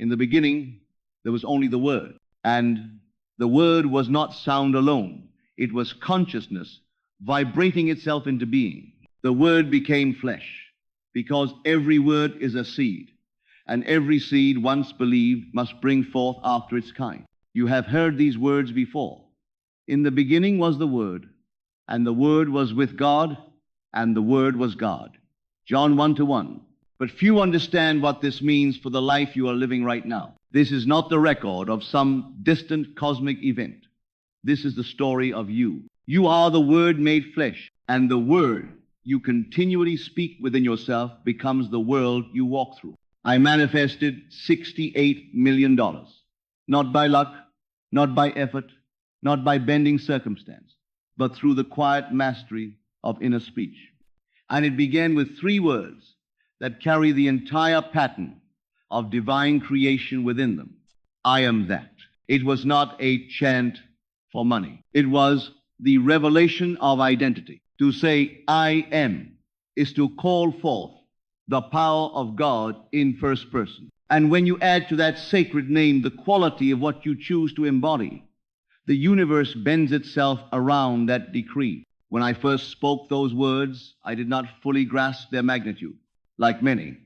In the beginning, there was only the Word, and the Word was not sound alone. It was consciousness vibrating itself into being. The Word became flesh, because every word is a seed, and every seed, once believed, must bring forth after its kind. You have heard these words before. In the beginning was the Word, and the Word was with God, and the Word was God. John 1:1. But few understand what this means for the life you are living right now. This is not the record of some distant cosmic event. This is the story of you. You are the Word made flesh, and the Word you continually speak within yourself becomes the world you walk through. I manifested $68 million, not by luck, not by effort, not by bending circumstance, but through the quiet mastery of inner speech. And it began with 3 words that carry the entire pattern of divine creation within them. I am that. It was not a chant for money. It was the revelation of identity. To say I am is to call forth the power of God in first person. And when you add to that sacred name the quality of what you choose to embody, the universe bends itself around that decree. When I first spoke those words, I did not fully grasp their magnitude. Like many,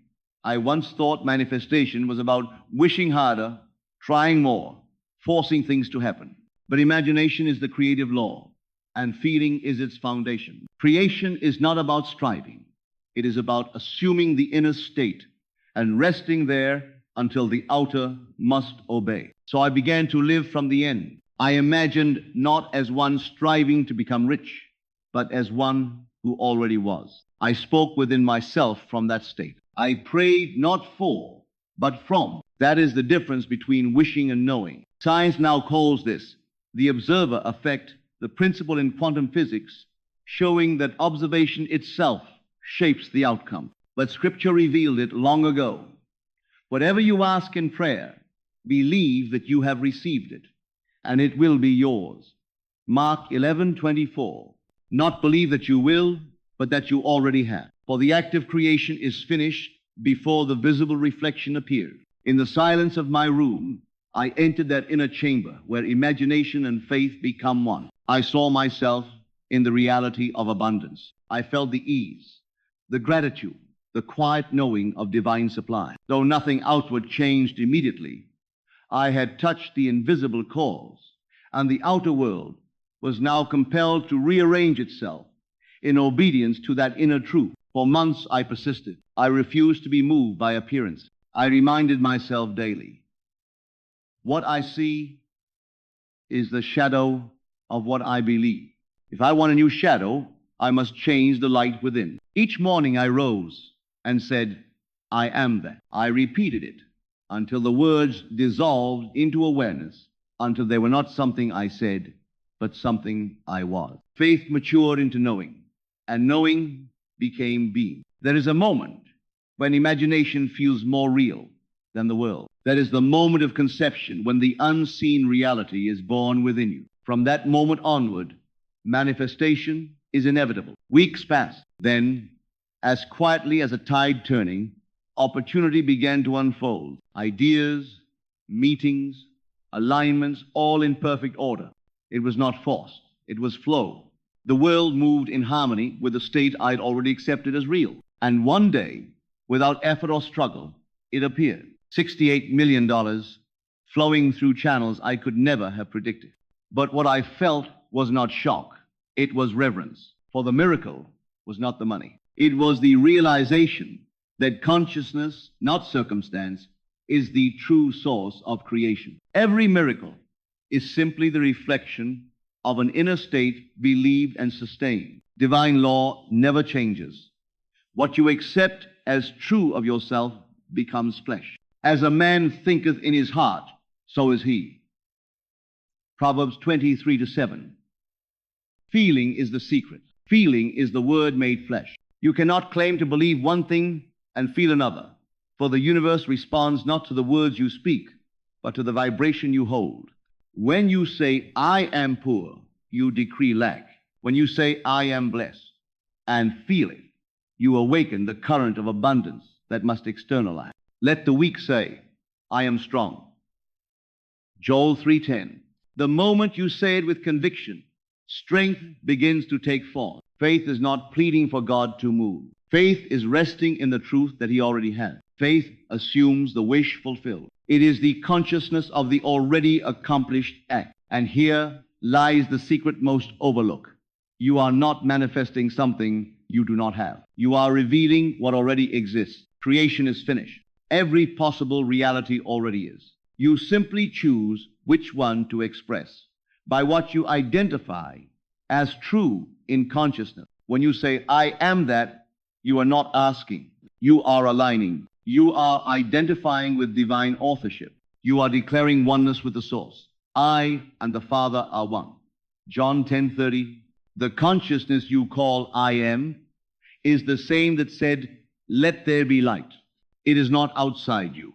I once thought manifestation was about wishing harder, trying more, forcing things to happen. But imagination is the creative law, and feeling is its foundation. Creation is not about striving. It is about assuming the inner state and resting there until the outer must obey. So I began to live from the end. I imagined not as one striving to become rich, but as one who already was. I spoke within myself from that state. I prayed not for, but from. That is the difference between wishing and knowing. Science now calls this the observer effect, the principle in quantum physics, showing that observation itself shapes the outcome. But Scripture revealed it long ago. Whatever you ask in prayer, believe that you have received it, and it will be yours. Mark 11:24. Not believe that you will, but that you already have. For the act of creation is finished before the visible reflection appeared. In the silence of my room, I entered that inner chamber where imagination and faith become one. I saw myself in the reality of abundance. I felt the ease, the gratitude, the quiet knowing of divine supply. Though nothing outward changed immediately, I had touched the invisible cause, and the outer world was now compelled to rearrange itself in obedience to that inner truth. For months I persisted. I refused to be moved by appearance. I reminded myself daily, what I see is the shadow of what I believe. If I want a new shadow, I must change the light within. Each morning I rose and said, I am that. I repeated it until the words dissolved into awareness, until they were not something I said, but something I was. Faith matured into knowing, and knowing became being. There is a moment when imagination feels more real than the world. That is the moment of conception, when the unseen reality is born within you. From that moment onward, manifestation is inevitable. Weeks passed. Then, as quietly as a tide turning, opportunity began to unfold. Ideas, meetings, alignments, all in perfect order. It was not forced. It was flow. The world moved in harmony with the state I'd already accepted as real. And one day, without effort or struggle, it appeared. $68 million flowing through channels I could never have predicted. But what I felt was not shock. It was reverence. For the miracle was not the money. It was the realization that consciousness, not circumstance, is the true source of creation. Every miracle is simply the reflection of an inner state believed and sustained. Divine law never changes. What you accept as true of yourself becomes flesh. As a man thinketh in his heart, so is he. Proverbs 23:7. Feeling is the secret. Feeling is the word made flesh. You cannot claim to believe one thing and feel another, for the universe responds not to the words you speak, but to the vibration you hold. When you say, I am poor, you decree lack. When you say, I am blessed, and feel it, you awaken the current of abundance that must externalize. Let the weak say, I am strong. Joel 3:10. The moment you say it with conviction, strength begins to take form. Faith is not pleading for God to move. Faith is resting in the truth that he already has. Faith assumes the wish fulfilled. It is the consciousness of the already accomplished act. And here lies the secret most overlooked. You are not manifesting something you do not have. You are revealing what already exists. Creation is finished. Every possible reality already is. You simply choose which one to express by what you identify as true in consciousness. When you say, I am that, you are not asking. You are aligning. You are identifying with divine authorship. You are declaring oneness with the source. I and the Father are one. John 10:30. The consciousness you call I am is the same that said, let there be light. It is not outside you.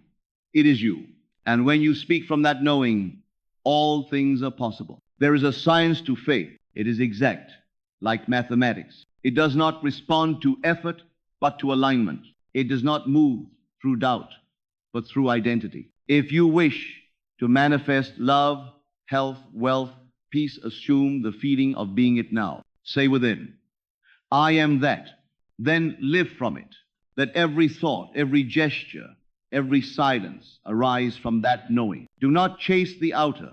It is you. And when you speak from that knowing, all things are possible. There is a science to faith. It is exact, like mathematics. It does not respond to effort, but to alignment. It does not move through doubt, but through identity. If you wish to manifest love, health, wealth, peace, assume the feeling of being it now. Say within, I am that. Then live from it. Let every thought, every gesture, every silence arise from that knowing. Do not chase the outer.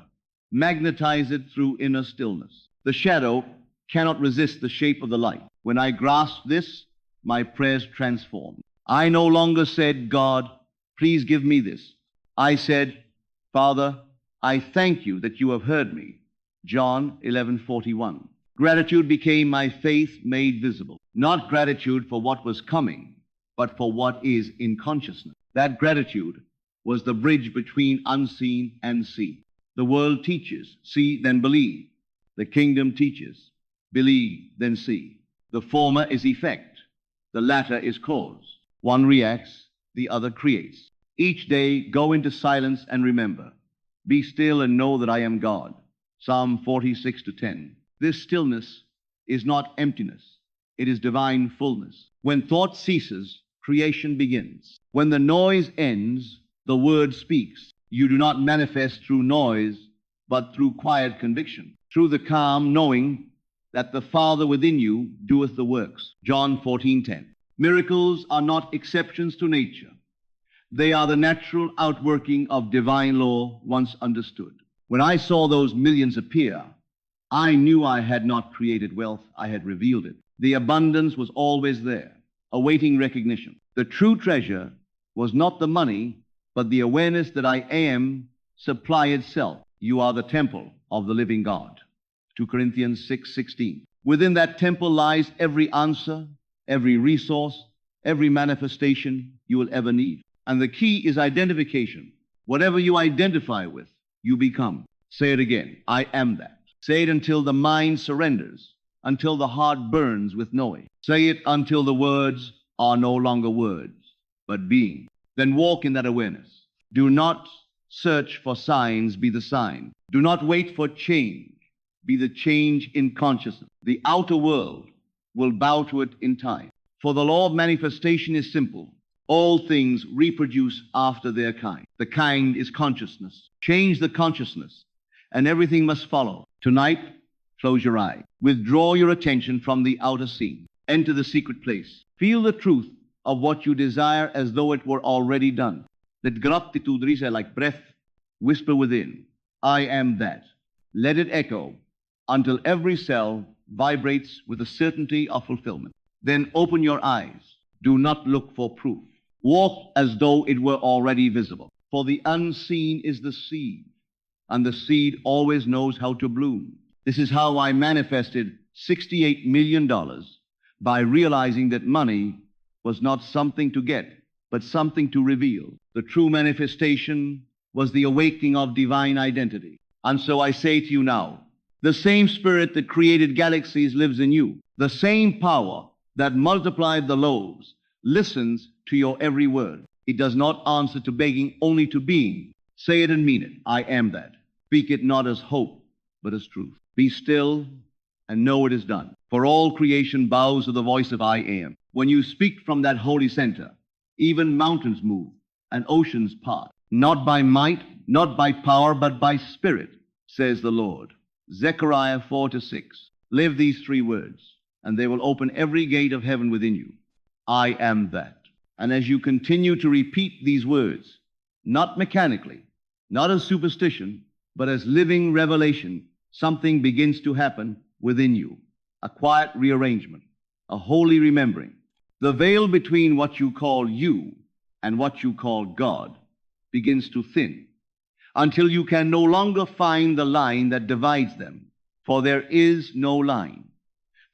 Magnetize it through inner stillness. The shadow cannot resist the shape of the light. When I grasped this, my prayers transformed. I no longer said, God, please give me this. I said, Father, I thank you that you have heard me. John 11:41. Gratitude became my faith made visible. Not gratitude for what was coming, but for what is in consciousness. That gratitude was the bridge between unseen and seen. The world teaches, see, then believe. The kingdom teaches, believe, then see. The former is effect. The latter is cause. One reacts, the other creates. Each day, go into silence and remember. Be still and know that I am God. Psalm 46:10. This stillness is not emptiness. It is divine fullness. When thought ceases, creation begins. When the noise ends, the word speaks. You do not manifest through noise, but through quiet conviction, through the calm knowing that the Father within you doeth the works. John 14:10. Miracles are not exceptions to nature. They are the natural outworking of divine law once understood. When I saw those millions appear, I knew I had not created wealth, I had revealed it. The abundance was always there, awaiting recognition. The true treasure was not the money, but the awareness that I am supply itself. You are the temple of the living God. 2 Corinthians 6:16. Within that temple lies every answer, every resource, every manifestation you will ever need. And the key is identification. Whatever you identify with, you become. Say it again. I am that. Say it until the mind surrenders, until the heart burns with knowing. Say it until the words are no longer words, but being. Then walk in that awareness. Do not search for signs, be the sign. Do not wait for change, be the change in consciousness. The outer world will bow to it in time. For the law of manifestation is simple. All things reproduce after their kind. The kind is consciousness. Change the consciousness, and everything must follow. Tonight, close your eye. Withdraw your attention from the outer scene. Enter the secret place. Feel the truth of what you desire as though it were already done. Let gratitude reach like breath, whisper within, I am that. Let it echo until every cell vibrates with the certainty of fulfillment. Then open your eyes. Do not look for proof. Walk as though it were already visible. For the unseen is the seed, and the seed always knows how to bloom. This is how I manifested $68 million by realizing that money was not something to get, but something to reveal. The true manifestation was the awakening of divine identity. And so I say to you now, the same spirit that created galaxies lives in you. The same power that multiplied the loaves listens to your every word. It does not answer to begging, only to being. Say it and mean it. I am that. Speak it not as hope, but as truth. Be still and know it is done. For all creation bows to the voice of I am. When you speak from that holy center, even mountains move and oceans part. Not by might, not by power, but by spirit, says the Lord. Zechariah 4-6. Live these three words, and they will open every gate of heaven within you. I am that. And as you continue to repeat these words, not mechanically, not as superstition, but as living revelation, something begins to happen within you. A quiet rearrangement, a holy remembering. The veil between what you call you and what you call God begins to thin until you can no longer find the line that divides them. For there is no line.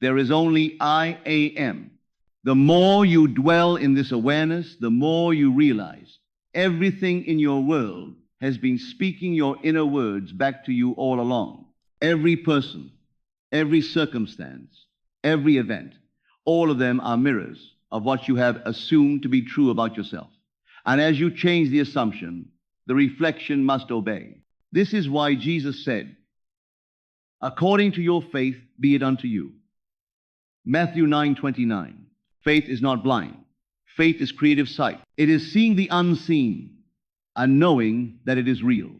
There is only I am. The more you dwell in this awareness, the more you realize everything in your world has been speaking your inner words back to you all along. Every person, every circumstance, every event, all of them are mirrors of what you have assumed to be true about yourself. And as you change the assumption, the reflection must obey. This is why Jesus said, according to your faith be it unto you. Matthew 9:29. Faith is not blind. Faith is creative sight. It is seeing the unseen and knowing that it is real.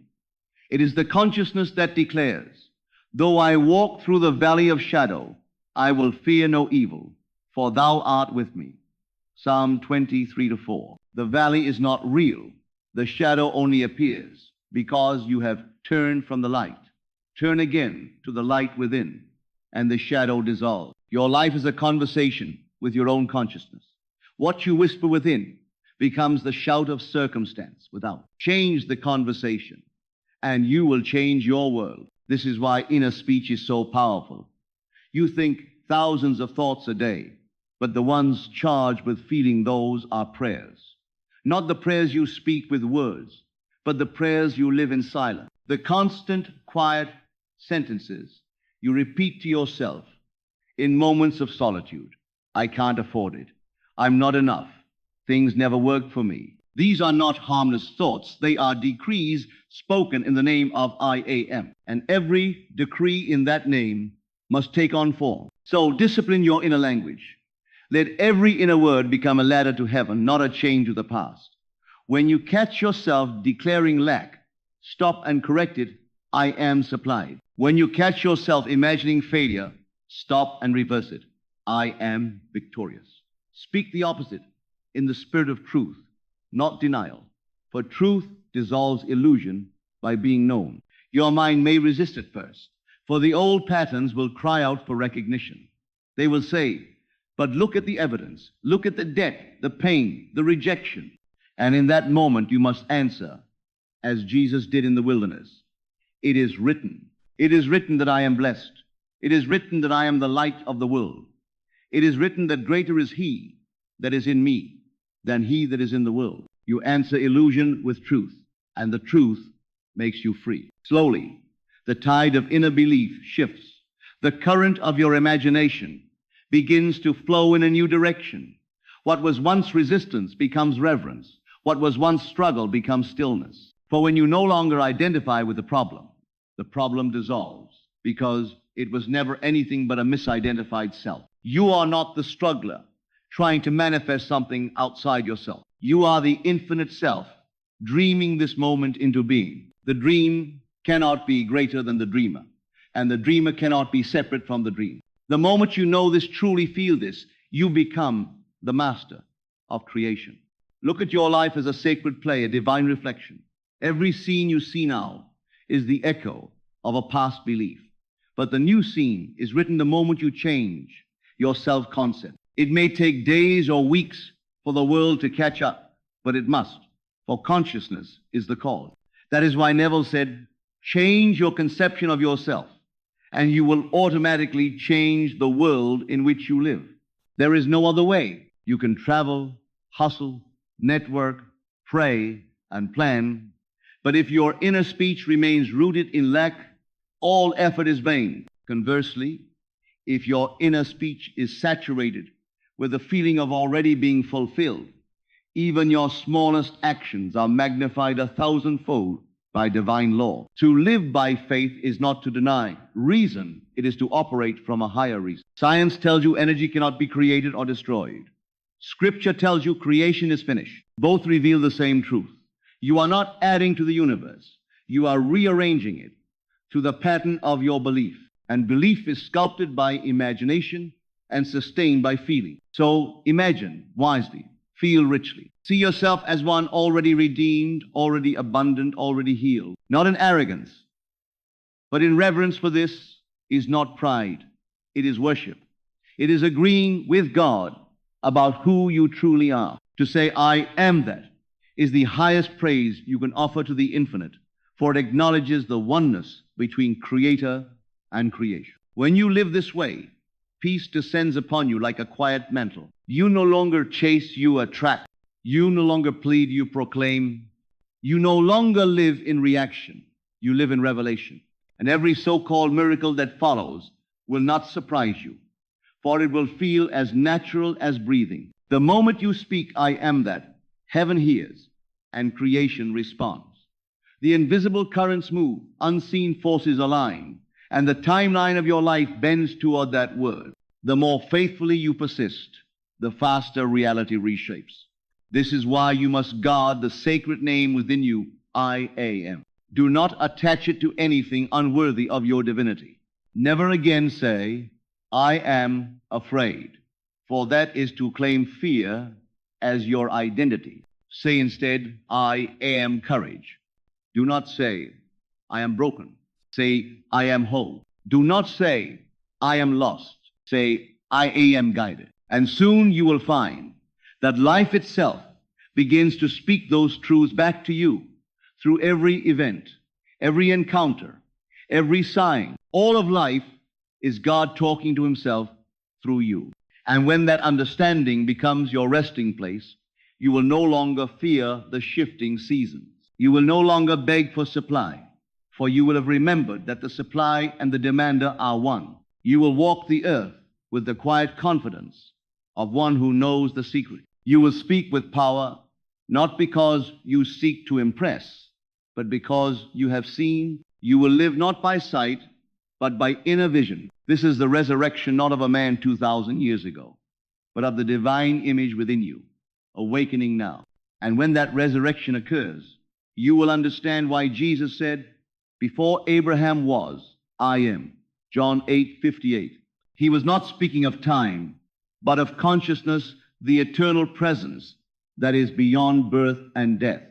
It is the consciousness that declares, though I walk through the valley of shadow, I will fear no evil, for thou art with me. Psalm 23-4. The valley is not real. The shadow only appears because you have turned from the light. Turn again to the light within, and the shadow dissolves. Your life is a conversation with your own consciousness. What you whisper within becomes the shout of circumstance without. Change the conversation, and you will change your world. This is why inner speech is so powerful. You think thousands of thoughts a day, but the ones charged with feeling those are prayers. Not the prayers you speak with words, but the prayers you live in silence. The constant, quiet sentences you repeat to yourself in moments of solitude. I can't afford it. I'm not enough. Things never work for me. These are not harmless thoughts. They are decrees spoken in the name of I am. And every decree in that name must take on form. So discipline your inner language. Let every inner word become a ladder to heaven, not a chain to the past. When you catch yourself declaring lack, stop and correct it. I am supplied. When you catch yourself imagining failure, stop and reverse it. I am victorious. Speak the opposite in the spirit of truth, not denial. For truth dissolves illusion by being known. Your mind may resist at first, for the old patterns will cry out for recognition. They will say, but look at the evidence. Look at the debt, the pain, the rejection. And in that moment you must answer, as Jesus did in the wilderness. It is written. It is written that I am blessed. It is written that I am the light of the world. It is written that greater is he that is in me than he that is in the world. You answer illusion with truth, and the truth makes you free. Slowly, the tide of inner belief shifts. The current of your imagination begins to flow in a new direction. What was once resistance becomes reverence. What was once struggle becomes stillness. For when you no longer identify with the problem dissolves, because it was never anything but a misidentified self. You are not the struggler trying to manifest something outside yourself. You are the infinite self, dreaming this moment into being. The dream cannot be greater than the dreamer, and the dreamer cannot be separate from the dream. The moment you know this, truly feel this, you become the master of creation. Look at your life as a sacred play, a divine reflection. Every scene you see now is the echo of a past belief. But the new scene is written the moment you change your self-concept. It may take days or weeks for the world to catch up, but it must, for consciousness is the cause. That is why Neville said, change your conception of yourself, and you will automatically change the world in which you live. There is no other way. You can travel, hustle, network, pray, and plan, but if your inner speech remains rooted in lack, all effort is vain. Conversely, if your inner speech is saturated with the feeling of already being fulfilled, even your smallest actions are magnified 1,000-fold by divine law. To live by faith is not to deny reason, it is to operate from a higher reason. Science tells you energy cannot be created or destroyed. Scripture tells you creation is finished. Both reveal the same truth. You are not adding to the universe. You are rearranging it to the pattern of your belief. And belief is sculpted by imagination and sustained by feeling. So imagine wisely, feel richly. See yourself as one already redeemed, already abundant, already healed. Not in arrogance, but in reverence, for this is not pride. It is worship. It is agreeing with God about who you truly are. To say, I am that, is the highest praise you can offer to the infinite, for it acknowledges the oneness between Creator and creation. When you live this way, peace descends upon you like a quiet mantle. You no longer chase, you attract. You no longer plead, you proclaim. You no longer live in reaction. You live in revelation. And every so-called miracle that follows will not surprise you, for it will feel as natural as breathing. The moment you speak, I am that, heaven hears, and creation responds. The invisible currents move, unseen forces align, and the timeline of your life bends toward that word. The more faithfully you persist, the faster reality reshapes. This is why you must guard the sacred name within you, I am. Do not attach it to anything unworthy of your divinity. Never again say, I am afraid, for that is to claim fear as your identity. Say instead, I am courage. Do not say, I am broken. Say, I am whole. Do not say, I am lost. Say, I am guided. And soon you will find that life itself begins to speak those truths back to you through every event, every encounter, every sign. All of life is God talking to himself through you. And when that understanding becomes your resting place, you will no longer fear the shifting seasons. You will no longer beg for supply, for you will have remembered that the supply and the demander are one. You will walk the earth with the quiet confidence of one who knows the secret. You will speak with power, not because you seek to impress, but because you have seen. You will live not by sight, but by inner vision. This is the resurrection not of a man 2,000 years ago, but of the divine image within you, awakening now. And when that resurrection occurs, you will understand why Jesus said, before Abraham was, I am. John 8:58. He was not speaking of time, but of consciousness, the eternal presence that is beyond birth and death,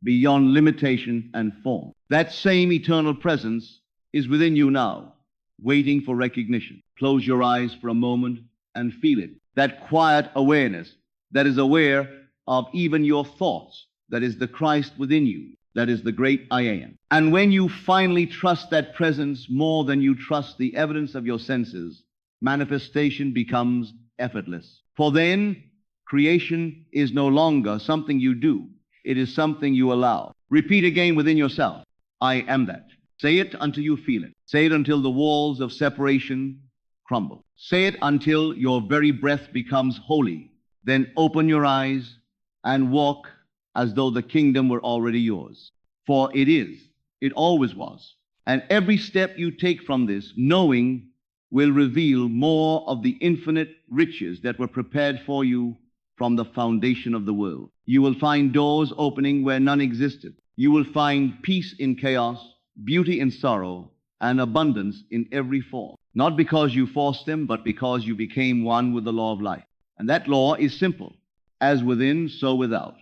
beyond limitation and form. That same eternal presence is within you now, waiting for recognition. Close your eyes for a moment and feel it. That quiet awareness that is aware of even your thoughts, that is the Christ within you, that is the great I am. And when you finally trust that presence more than you trust the evidence of your senses, manifestation becomes effortless. For then, creation is no longer something you do. It is something you allow. Repeat again within yourself, I am that. Say it until you feel it. Say it until the walls of separation crumble. Say it until your very breath becomes holy. Then open your eyes and walk as though the kingdom were already yours. For it is, it always was. And every step you take from this, knowing, will reveal more of the infinite riches that were prepared for you from the foundation of the world. You will find doors opening where none existed. You will find peace in chaos, beauty in sorrow, and abundance in every form. Not because you forced them, but because you became one with the law of life. And that law is simple. As within, so without.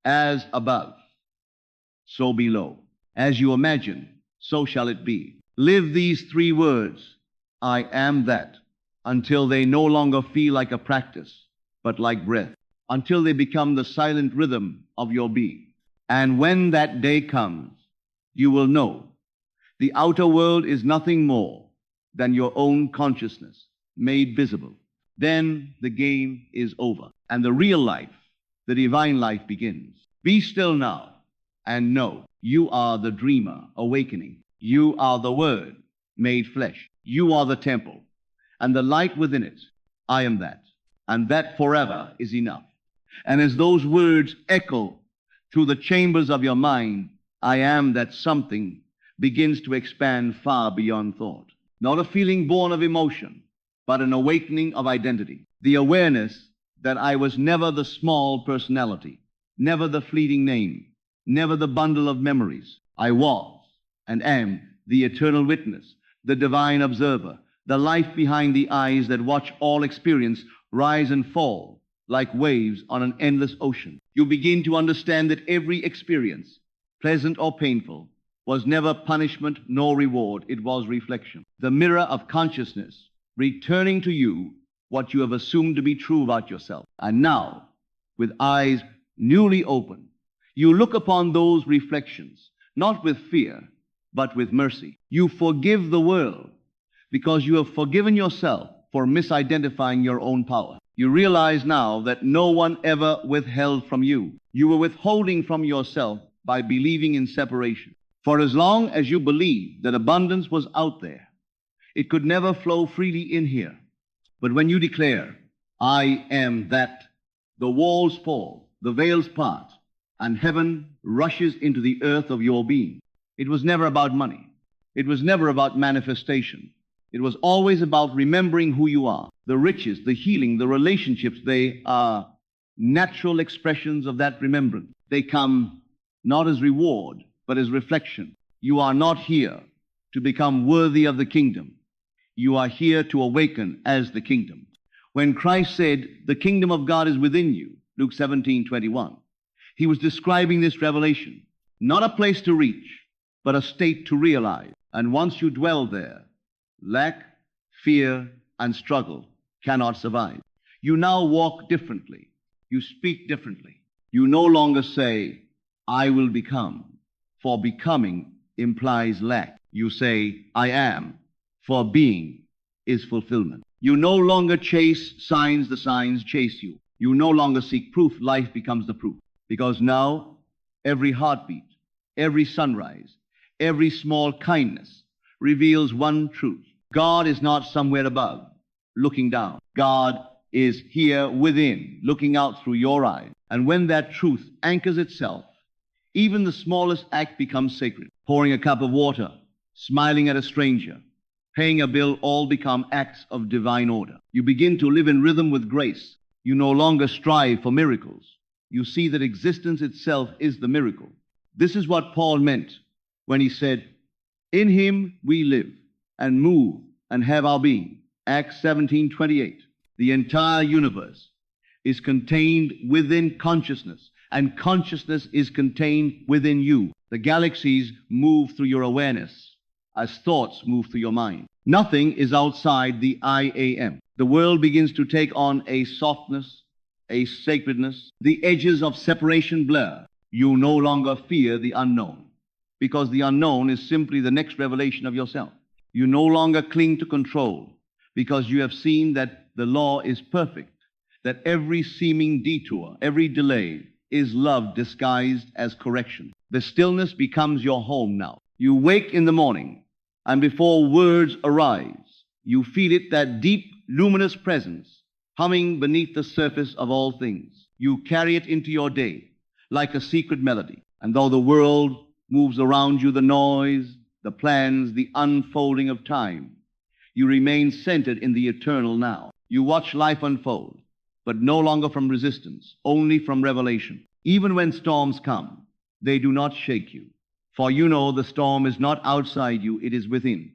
As above, so below. As you imagine, so shall it be. Live these three words, I am that, until they no longer feel like a practice, but like breath, until they become the silent rhythm of your being. And when that day comes, you will know the outer world is nothing more than your own consciousness made visible. Then the game is over, and the real life, the divine life, begins. Be still now and know you are the dreamer awakening. You are the Word made flesh. You are the temple and the light within it. I am that, and that forever is enough. And as those words echo through the chambers of your mind, I am that something begins to expand far beyond thought. Not a feeling born of emotion, but an awakening of identity. The awareness that I was never the small personality, never the fleeting name, never the bundle of memories. I was and am the eternal witness, the divine observer, the life behind the eyes that watch all experience rise and fall like waves on an endless ocean. You begin to understand that every experience, pleasant or painful, was never punishment nor reward. It was reflection. The mirror of consciousness returning to you what you have assumed to be true about yourself. And now, with eyes newly opened, you look upon those reflections, not with fear, but with mercy. You forgive the world because you have forgiven yourself for misidentifying your own power. You realize now that no one ever withheld from you. You were withholding from yourself by believing in separation. For as long as you believed that abundance was out there, it could never flow freely in here. But when you declare, I am that, the walls fall, the veils part, and heaven rushes into the earth of your being. It was never about money. It was never about manifestation. It was always about remembering who you are. The riches, the healing, the relationships, they are natural expressions of that remembrance. They come not as reward, but as reflection. You are not here to become worthy of the kingdom. You are here to awaken as the kingdom. When Christ said, the kingdom of God is within you, Luke 17:21, he was describing this revelation, not a place to reach, but a state to realize. And once you dwell there, lack, fear, and struggle cannot survive. You now walk differently. You speak differently. You no longer say, I will become, for becoming implies lack. You say, I am, for being is fulfillment. You no longer chase signs, the signs chase you. You no longer seek proof, life becomes the proof. Because now, every heartbeat, every sunrise, every small kindness reveals one truth. God is not somewhere above, looking down. God is here within, looking out through your eyes. And when that truth anchors itself, even the smallest act becomes sacred. Pouring a cup of water, smiling at a stranger, paying a bill, all become acts of divine order. You begin to live in rhythm with grace. You no longer strive for miracles. You see that existence itself is the miracle. This is what Paul meant when he said, in him we live and move and have our being. Acts 17:28. The entire universe is contained within consciousness, and consciousness is contained within you. The galaxies move through your awareness as thoughts move through your mind. Nothing is outside the I am. The world begins to take on a softness, a sacredness. The edges of separation blur. You no longer fear the unknown, because the unknown is simply the next revelation of yourself. You no longer cling to control, because you have seen that the law is perfect, that every seeming detour, every delay is love disguised as correction. The stillness becomes your home now. You wake in the morning, and before words arise, you feel it, that deep, luminous presence humming beneath the surface of all things. You carry it into your day like a secret melody. And though the world moves around you, the noise, the plans, the unfolding of time, you remain centered in the eternal now. You watch life unfold, but no longer from resistance, only from revelation. Even when storms come, they do not shake you, for you know the storm is not outside you, it is within,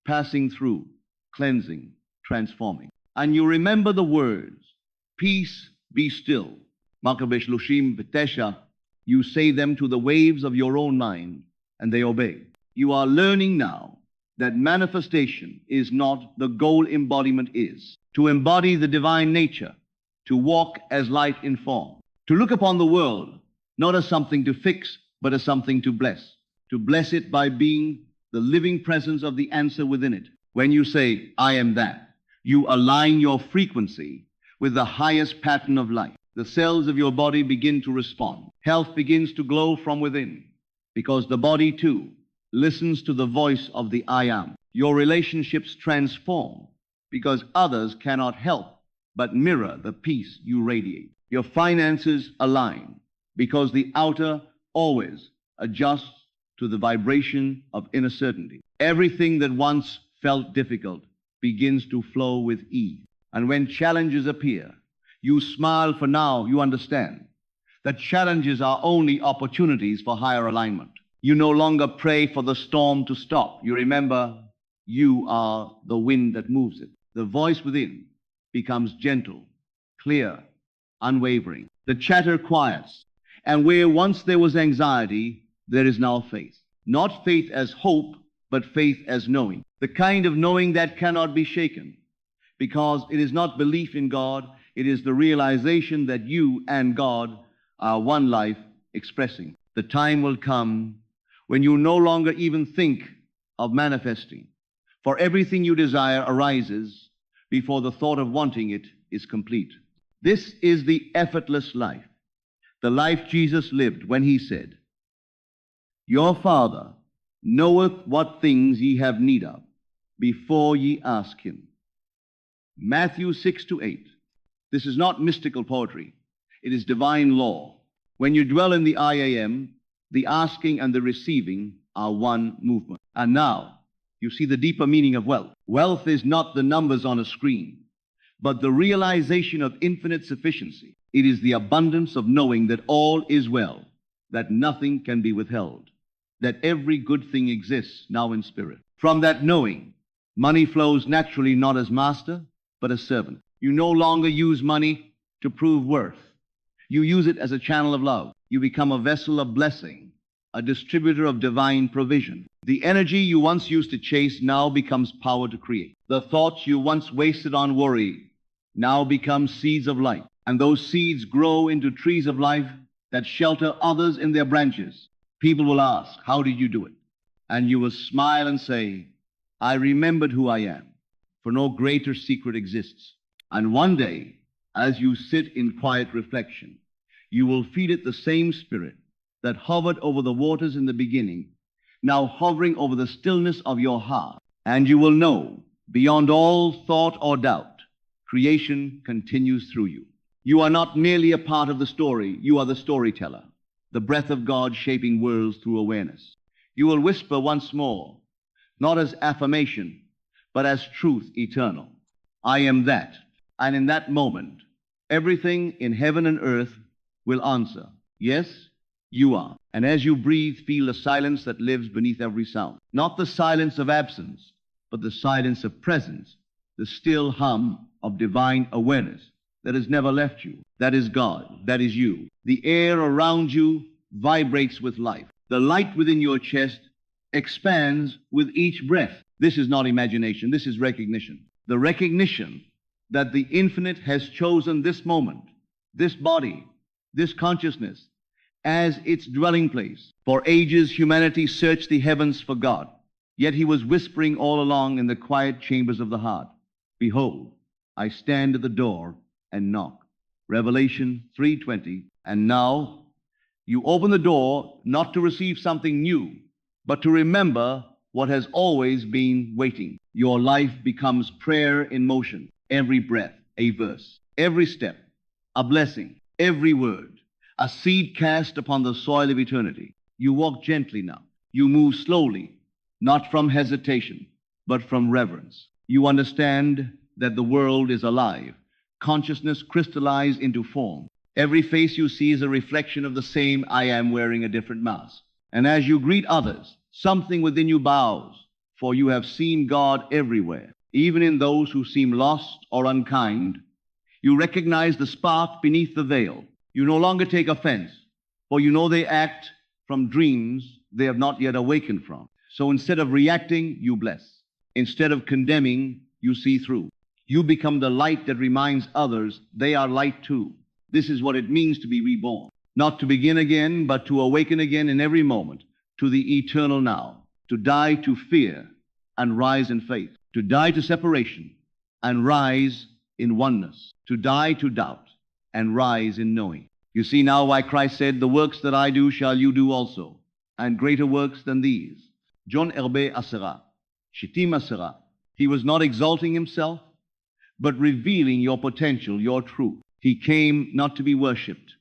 passing through, cleansing, transforming. And you remember the words, peace, be still. Makabesh Lushim Vitesha, you say them to the waves of your own mind, and they obey. You are learning now that manifestation is not the goal, embodiment is. To embody the divine nature, to walk as light in form, to look upon the world not as something to fix, but as something to bless it by being the living presence of the answer within it. When you say, I am that, you align your frequency with the highest pattern of life. The cells of your body begin to respond. Health begins to glow from within, because the body too listens to the voice of the I am. Your relationships transform, because others cannot help but mirror the peace you radiate. Your finances align, because the outer always adjusts to the vibration of inner certainty. Everything that once felt difficult begins to flow with ease. And when challenges appear, you smile, for now you understand that challenges are only opportunities for higher alignment. You no longer pray for the storm to stop. You remember you are the wind that moves it. The voice within becomes gentle, clear, unwavering. The chatter quiets, and where once there was anxiety, there is now faith. Not faith as hope, but faith as knowing. The kind of knowing that cannot be shaken, because it is not belief in God, it is the realization that you and God are one life expressing. The time will come when you no longer even think of manifesting, for everything you desire arises before the thought of wanting it is complete. This is the effortless life, the life Jesus lived when he said, "Your Father knoweth what things ye have need of before ye ask him." Matthew 6-8. This is not mystical poetry. It is divine law. When you dwell in the I am, the asking and the receiving are one movement. And now, you see the deeper meaning of wealth. Wealth is not the numbers on a screen, but the realization of infinite sufficiency. It is the abundance of knowing that all is well, that nothing can be withheld, that every good thing exists now in spirit. From that knowing, money flows naturally not as master, but as servant. You no longer use money to prove worth. You use it as a channel of love. You become a vessel of blessing, a distributor of divine provision. The energy you once used to chase now becomes power to create. The thoughts you once wasted on worry now become seeds of light. And those seeds grow into trees of life that shelter others in their branches. People will ask, "How did you do it?" And you will smile and say, "I remembered who I am, for no greater secret exists." And one day, as you sit in quiet reflection, you will feel it the same spirit that hovered over the waters in the beginning, now hovering over the stillness of your heart. And you will know, beyond all thought or doubt, creation continues through you. You are not merely a part of the story, you are the storyteller, the breath of God shaping worlds through awareness. You will whisper once more, not as affirmation, but as truth eternal, "I am that." And in that moment, everything in heaven and earth will answer, "Yes, you are." And as you breathe, feel the silence that lives beneath every sound. Not the silence of absence, but the silence of presence, the still hum of divine awareness that has never left you. That is God. That is you. The air around you vibrates with life. The light within your chest expands with each breath. This is not imagination. This is recognition. The recognition that the infinite has chosen this moment, this body, this consciousness as its dwelling place. For ages, humanity searched the heavens for God, yet he was whispering all along in the quiet chambers of the heart, "Behold, I stand at the door and knock." Revelation 3:20. And now you open the door not to receive something new, but to remember what has always been waiting. Your life becomes prayer in motion. Every breath, a verse. Every step, a blessing. Every word, a seed cast upon the soil of eternity. You walk gently now. You move slowly, not from hesitation, but from reverence. You understand that the world is alive, consciousness crystallized into form. Every face you see is a reflection of the same I am wearing a different mask. And as you greet others, something within you bows, for you have seen God everywhere, even in those who seem lost or unkind. You recognize the spark beneath the veil. You no longer take offense, for you know they act from dreams they have not yet awakened from. So instead of reacting, you bless. Instead of condemning, you see through. You become the light that reminds others they are light too. This is what it means to be reborn. Not to begin again, but to awaken again in every moment to the eternal now. To die to fear and rise in faith. To die to separation and rise in oneness. To die to doubt and rise in knowing. You see now why Christ said, "The works that I do shall you do also, and greater works than these." John Erbe Asera, Shittim Asera. He was not exalting himself, but revealing your potential, your truth. He came not to be worshipped,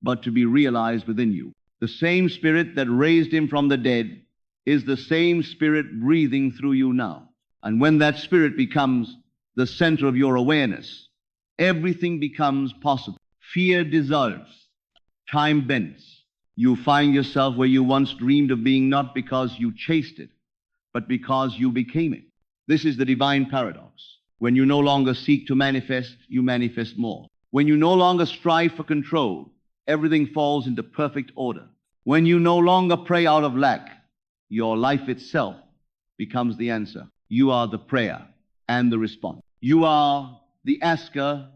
but to be realized within you. The same Spirit that raised him from the dead is the same Spirit breathing through you now. And when that Spirit becomes the center of your awareness, everything becomes possible. Fear dissolves. Time bends. You find yourself where you once dreamed of being, not because you chased it, but because you became it. This is the divine paradox. When you no longer seek to manifest, you manifest more. When you no longer strive for control, everything falls into perfect order. When you no longer pray out of lack, your life itself becomes the answer. You are the prayer and the response. You are the asker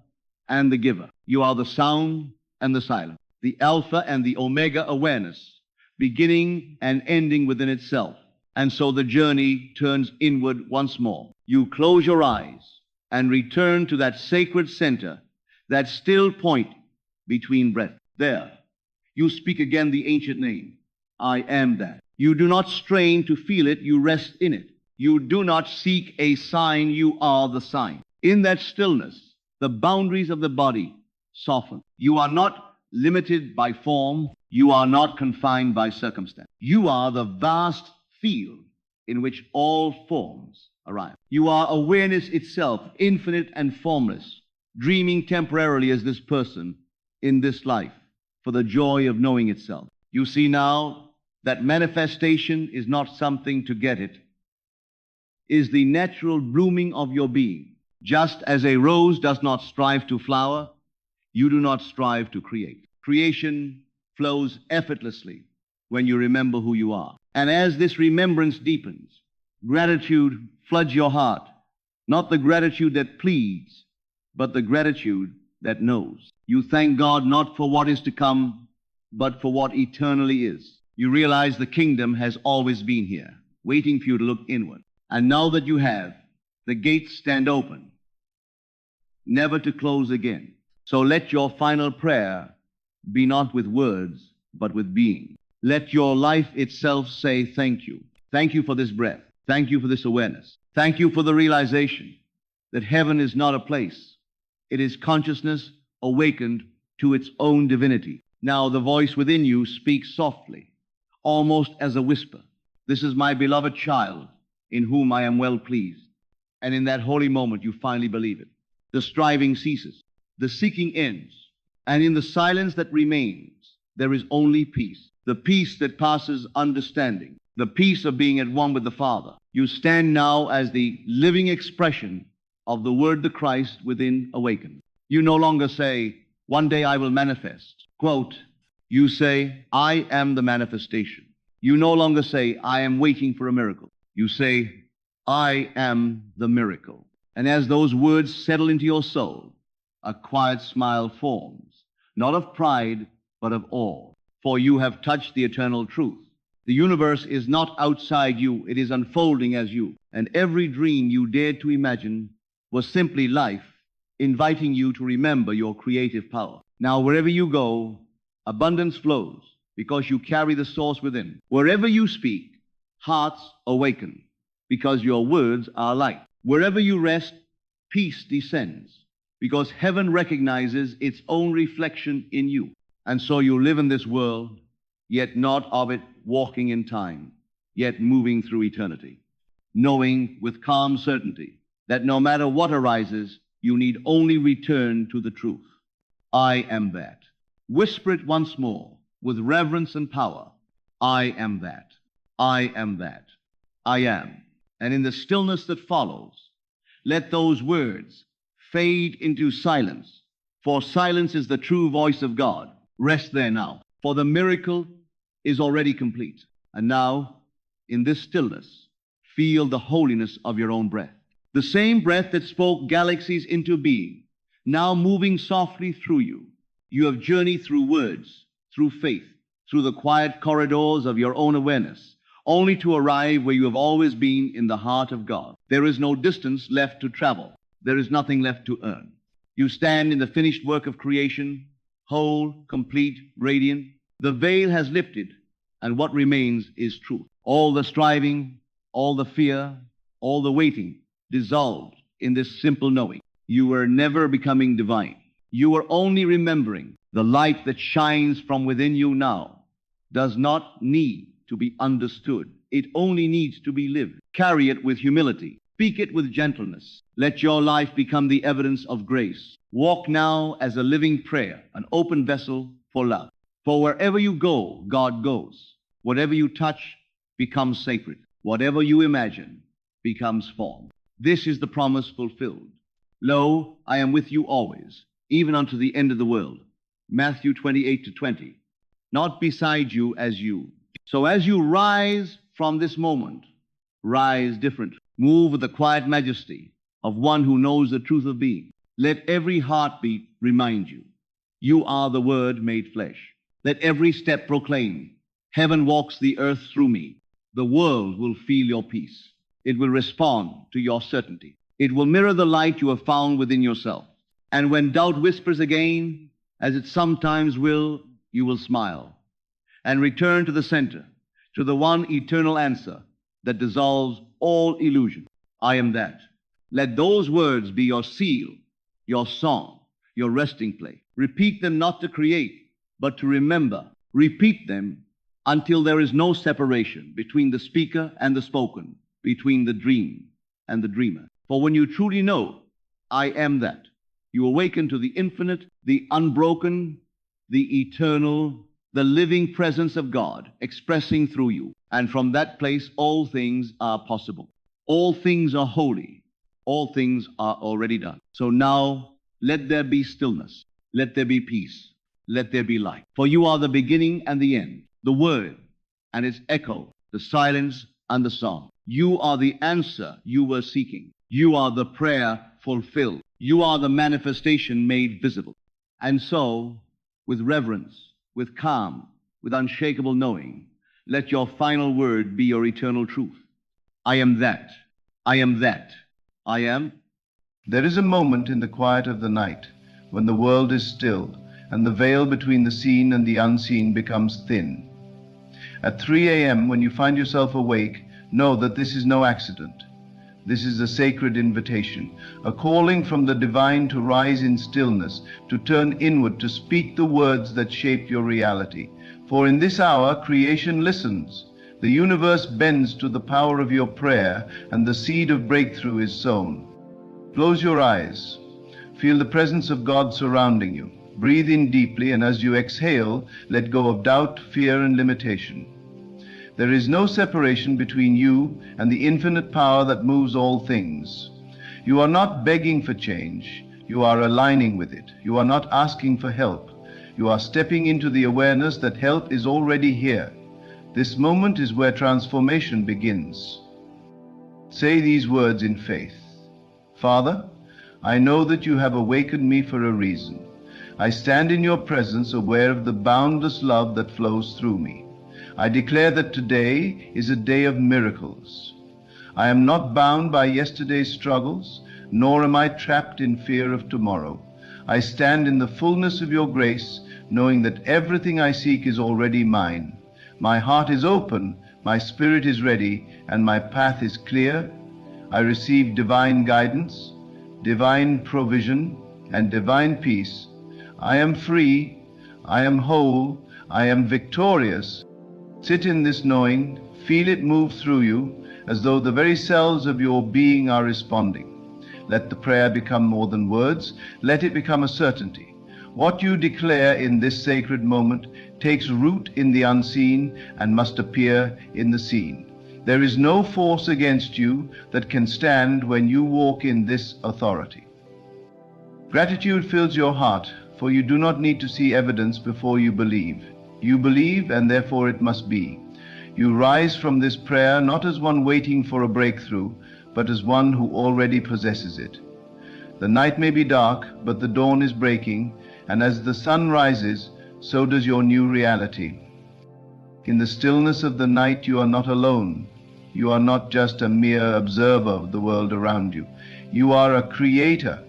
and the giver. You are the sound and the silence, the alpha and the omega awareness, beginning and ending within itself. And so the journey turns inward once more. You close your eyes and return to that sacred center, that still point between breath. There, you speak again the ancient name, I am that. You do not strain to feel it, you rest in it. You do not seek a sign, you are the sign. In that stillness, the boundaries of the body soften. You are not limited by form, you are not confined by circumstance. You are the vast field in which all forms arrive. You are awareness itself, infinite and formless, dreaming temporarily as this person in this life for the joy of knowing itself. You see now that manifestation is not something to get it, is the natural blooming of your being. Just as a rose does not strive to flower, you do not strive to create. Creation flows effortlessly when you remember who you are. And as this remembrance deepens, gratitude floods your heart, not the gratitude that pleads, but the gratitude that knows. You thank God not for what is to come, but for what eternally is. You realize the kingdom has always been here, waiting for you to look inward. And now that you have, the gates stand open, never to close again. So let your final prayer be not with words, but with being. Let your life itself say thank you. Thank you for this breath. Thank you for this awareness. Thank you for the realization that heaven is not a place. It is consciousness awakened to its own divinity. Now the voice within you speaks softly, almost as a whisper. This is my beloved child, in whom I am well pleased. And in that holy moment, you finally believe it. The striving ceases. The seeking ends. And in the silence that remains, there is only peace. The peace that passes understanding. The peace of being at one with the Father. You stand now as the living expression of the Word, the Christ, within awakened. You no longer say, one day I will manifest. Quote, you say, I am the manifestation. You no longer say, I am waiting for a miracle. You say, I am the miracle. And as those words settle into your soul, a quiet smile forms, not of pride, but of awe. For you have touched the eternal truth. The universe is not outside you, it is unfolding as you. And every dream you dared to imagine was simply life, inviting you to remember your creative power. Now, wherever you go, abundance flows, because you carry the source within. Wherever you speak, hearts awaken, because your words are light. Wherever you rest, peace descends, because heaven recognizes its own reflection in you. And so you live in this world, yet not of it, walking in time, yet moving through eternity, knowing with calm certainty that no matter what arises, you need only return to the truth. I am that. Whisper it once more with reverence and power. I am that. I am that. I am. And in the stillness that follows, let those words fade into silence, for silence is the true voice of God. Rest there now, for the miracle is already complete. And now, in this stillness, feel the holiness of your own breath. The same breath that spoke galaxies into being, now moving softly through you. You have journeyed through words, through faith, through the quiet corridors of your own awareness, only to arrive where you have always been, in the heart of God. There is no distance left to travel. There is nothing left to earn. You stand in the finished work of creation, whole, complete, radiant. The veil has lifted, and what remains is truth. All the striving, all the fear, all the waiting dissolved in this simple knowing. You were never becoming divine. You were only remembering. The light that shines from within you now does not need to be understood. It only needs to be lived. Carry it with humility. Speak it with gentleness. Let your life become the evidence of grace. Walk now as a living prayer, an open vessel for love. For wherever you go, God goes. Whatever you touch becomes sacred. Whatever you imagine becomes form. This is the promise fulfilled. Lo, I am with you always, even unto the end of the world. Matthew 28:20. Not beside you as you. So as you rise from this moment, rise different. Move with the quiet majesty of one who knows the truth of being. Let every heartbeat remind you, you are the Word made flesh. Let every step proclaim, heaven walks the earth through me. The world will feel your peace. It will respond to your certainty. It will mirror the light you have found within yourself. And when doubt whispers again, as it sometimes will, you will smile and return to the center, to the one eternal answer that dissolves all illusion. I am that. Let those words be your seal, your song, your resting place. Repeat them not to create, but to remember. Repeat them until there is no separation between the speaker and the spoken, between the dream and the dreamer. For when you truly know, I am that, you awaken to the infinite, the unbroken, the eternal, the living presence of God expressing through you. And from that place, all things are possible. All things are holy. All things are already done. So now, let there be stillness. Let there be peace. Let there be light. For you are the beginning and the end, the word and its echo, the silence and the song. You are the answer you were seeking. You are the prayer fulfilled. You are the manifestation made visible. And so, with reverence, with calm, with unshakable knowing, let your final word be your eternal truth. I am that. I am that. I am. There is a moment in the quiet of the night when the world is still and the veil between the seen and the unseen becomes thin. At 3 a.m., when you find yourself awake, know that this is no accident. This is a sacred invitation, a calling from the divine to rise in stillness, to turn inward, to speak the words that shape your reality. For in this hour, creation listens. The universe bends to the power of your prayer, and the seed of breakthrough is sown. Close your eyes. Feel the presence of God surrounding you. Breathe in deeply, and as you exhale, let go of doubt, fear, and limitation. There is no separation between you and the infinite power that moves all things. You are not begging for change. You are aligning with it. You are not asking for help. You are stepping into the awareness that help is already here. This moment is where transformation begins. Say these words in faith. Father, I know that you have awakened me for a reason. I stand in your presence aware of the boundless love that flows through me. I declare that today is a day of miracles. I am not bound by yesterday's struggles, nor am I trapped in fear of tomorrow. I stand in the fullness of your grace, knowing that everything I seek is already mine. My heart is open, my spirit is ready, and my path is clear. I receive divine guidance, divine provision, and divine peace. I am free, I am whole, I am victorious. Sit in this knowing, feel it move through you, as though the very cells of your being are responding. Let the prayer become more than words, let it become a certainty. What you declare in this sacred moment takes root in the unseen and must appear in the seen. There is no force against you that can stand when you walk in this authority. Gratitude fills your heart, for you do not need to see evidence before you believe. You believe, and therefore it must be. You rise from this prayer not as one waiting for a breakthrough, but as one who already possesses it. The night may be dark, but the dawn is breaking, and as the sun rises, so does your new reality. In the stillness of the night, you are not alone. You are not just a mere observer of the world around you. You are a creator.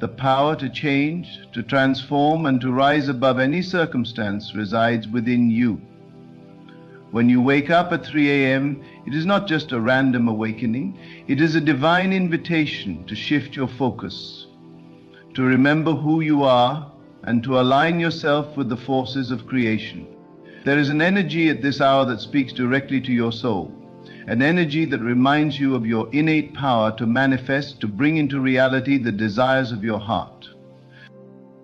The power to change, to transform, and to rise above any circumstance resides within you. When you wake up at 3 a.m., it is not just a random awakening. It is a divine invitation to shift your focus, to remember who you are, and to align yourself with the forces of creation. There is an energy at this hour that speaks directly to your soul, an energy that reminds you of your innate power to manifest, to bring into reality the desires of your heart.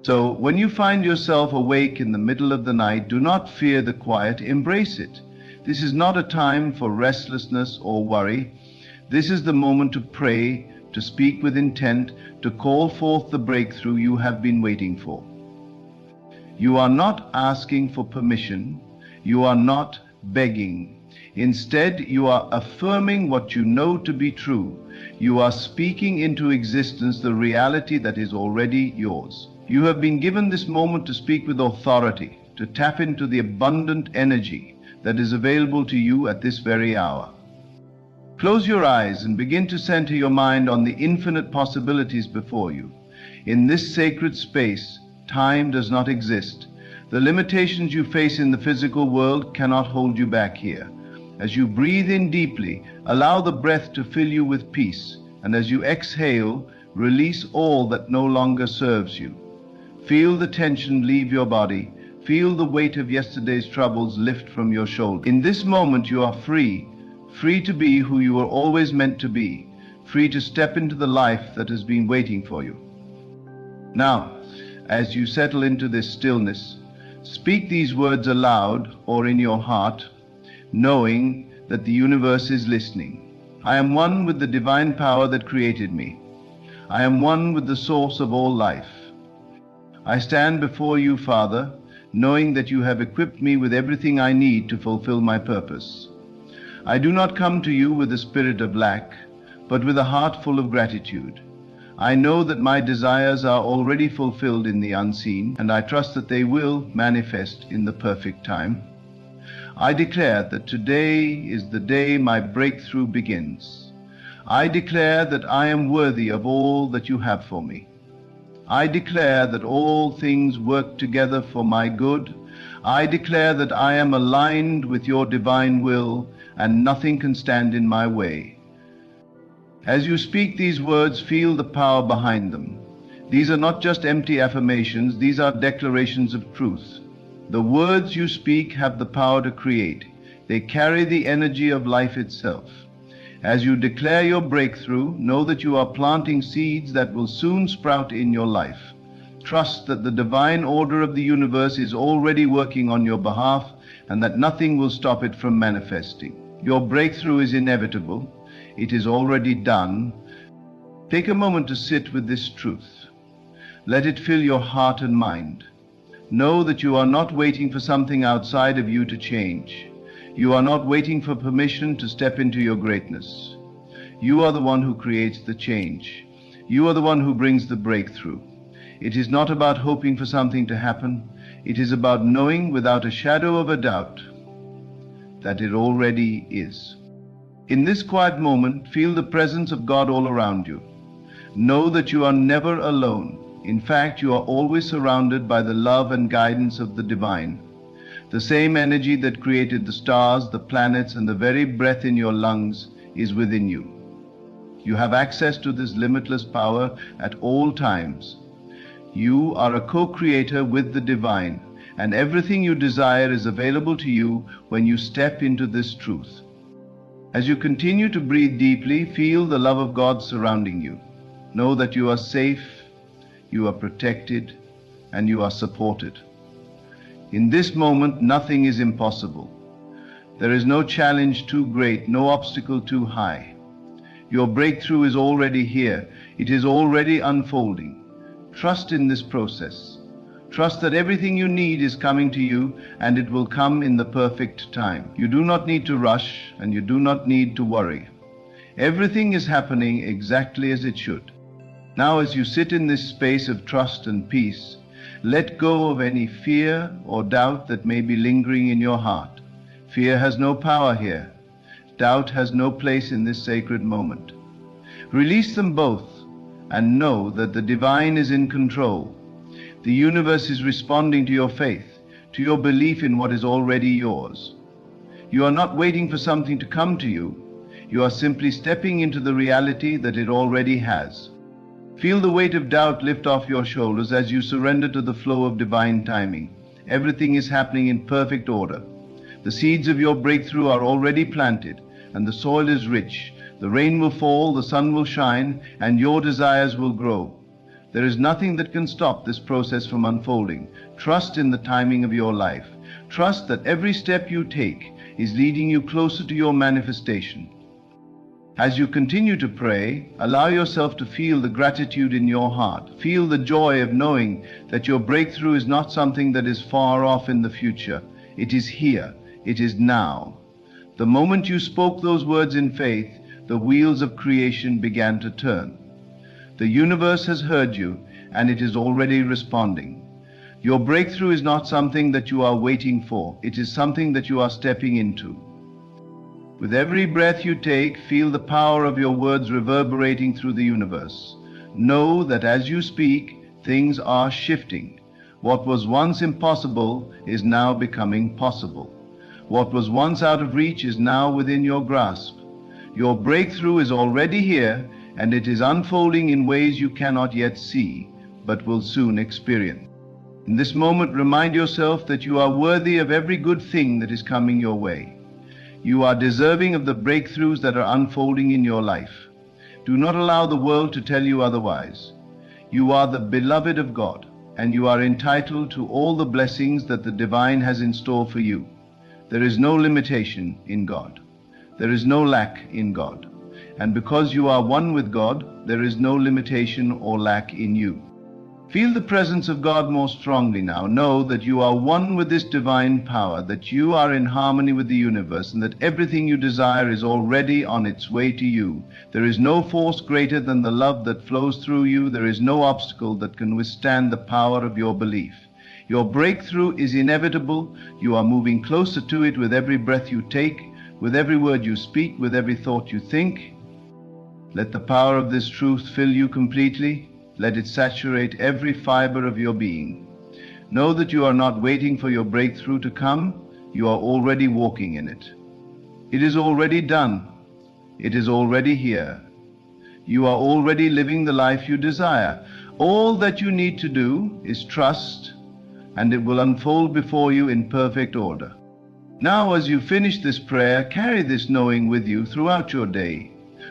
So when you find yourself awake in the middle of the night, do not fear the quiet, embrace it. This is not a time for restlessness or worry. This is the moment to pray, to speak with intent, to call forth the breakthrough you have been waiting for. You are not asking for permission. You are not begging. Instead, you are affirming what you know to be true. You are speaking into existence the reality that is already yours. You have been given this moment to speak with authority, to tap into the abundant energy that is available to you at this very hour. Close your eyes and begin to center your mind on the infinite possibilities before you. In this sacred space, time does not exist. The limitations you face in the physical world cannot hold you back here. As you breathe in deeply, allow the breath to fill you with peace, and as you exhale, release all that no longer serves you. Feel the tension leave your body. Feel the weight of yesterday's troubles lift from your shoulders. In this moment, you are free, free to be who you were always meant to be, free to step into the life that has been waiting for you. Now, as you settle into this stillness, speak these words aloud or in your heart, knowing that the universe is listening. I am one with the divine power that created me. I am one with the source of all life. I stand before you, Father, knowing that you have equipped me with everything I need to fulfill my purpose. I do not come to you with a spirit of lack, but with a heart full of gratitude. I know that my desires are already fulfilled in the unseen, and I trust that they will manifest in the perfect time. I declare that today is the day my breakthrough begins. I declare that I am worthy of all that you have for me. I declare that all things work together for my good. I declare that I am aligned with your divine will, and nothing can stand in my way. As you speak these words, feel the power behind them. These are not just empty affirmations, these are declarations of truth. The words you speak have the power to create. They carry the energy of life itself. As you declare your breakthrough, know that you are planting seeds that will soon sprout in your life. Trust that the divine order of the universe is already working on your behalf, and that nothing will stop it from manifesting. Your breakthrough is inevitable. It is already done. Take a moment to sit with this truth. Let it fill your heart and mind. Know that you are not waiting for something outside of you to change. You are not waiting for permission to step into your greatness. You are the one who creates the change. You are the one who brings the breakthrough. It is not about hoping for something to happen. It is about knowing without a shadow of a doubt that it already is. In this quiet moment, feel the presence of God all around you. Know that you are never alone. In fact, you are always surrounded by the love and guidance of the divine. The same energy that created the stars, the planets, and the very breath in your lungs is within you. You have access to this limitless power at all times. You are a co-creator with the divine, and everything you desire is available to you when you step into this truth. As you continue to breathe deeply, feel the love of God surrounding you. Know that you are safe, you are protected, and you are supported. In this moment, nothing is impossible. There is no challenge too great, no obstacle too high. Your breakthrough is already here. It is already unfolding. Trust in this process. Trust that everything you need is coming to you, and it will come in the perfect time. You do not need to rush, and you do not need to worry. Everything is happening exactly as it should. Now, as you sit in this space of trust and peace, let go of any fear or doubt that may be lingering in your heart. Fear has no power here. Doubt has no place in this sacred moment. Release them both and know that the divine is in control. The universe is responding to your faith, to your belief in what is already yours. You are not waiting for something to come to you. You are simply stepping into the reality that it already has. Feel the weight of doubt lift off your shoulders as you surrender to the flow of divine timing. Everything is happening in perfect order. The seeds of your breakthrough are already planted, and the soil is rich. The rain will fall, the sun will shine, and your desires will grow. There is nothing that can stop this process from unfolding. Trust in the timing of your life. Trust that every step you take is leading you closer to your manifestation. As you continue to pray, allow yourself to feel the gratitude in your heart. Feel the joy of knowing that your breakthrough is not something that is far off in the future. It is here. It is now. The moment you spoke those words in faith, the wheels of creation began to turn. The universe has heard you, and it is already responding. Your breakthrough is not something that you are waiting for. It is something that you are stepping into. With every breath you take, feel the power of your words reverberating through the universe. Know that as you speak, things are shifting. What was once impossible is now becoming possible. What was once out of reach is now within your grasp. Your breakthrough is already here, and it is unfolding in ways you cannot yet see, but will soon experience. In this moment, remind yourself that you are worthy of every good thing that is coming your way. You are deserving of the breakthroughs that are unfolding in your life. Do not allow the world to tell you otherwise. You are the beloved of God, and you are entitled to all the blessings that the divine has in store for you. There is no limitation in God. There is no lack in God. And because you are one with God, there is no limitation or lack in you. Feel the presence of God more strongly now. Know that you are one with this divine power, that you are in harmony with the universe, and that everything you desire is already on its way to you. There is no force greater than the love that flows through you. There is no obstacle that can withstand the power of your belief. Your breakthrough is inevitable. You are moving closer to it with every breath you take, with every word you speak, with every thought you think. Let the power of this truth fill you completely. Let it saturate every fiber of your being. Know that you are not waiting for your breakthrough to come. You are already walking in it. It is already done. It is already here. You are already living the life you desire. All that you need to do is trust, and it will unfold before you in perfect order. Now, as you finish this prayer, carry this knowing with you throughout your day.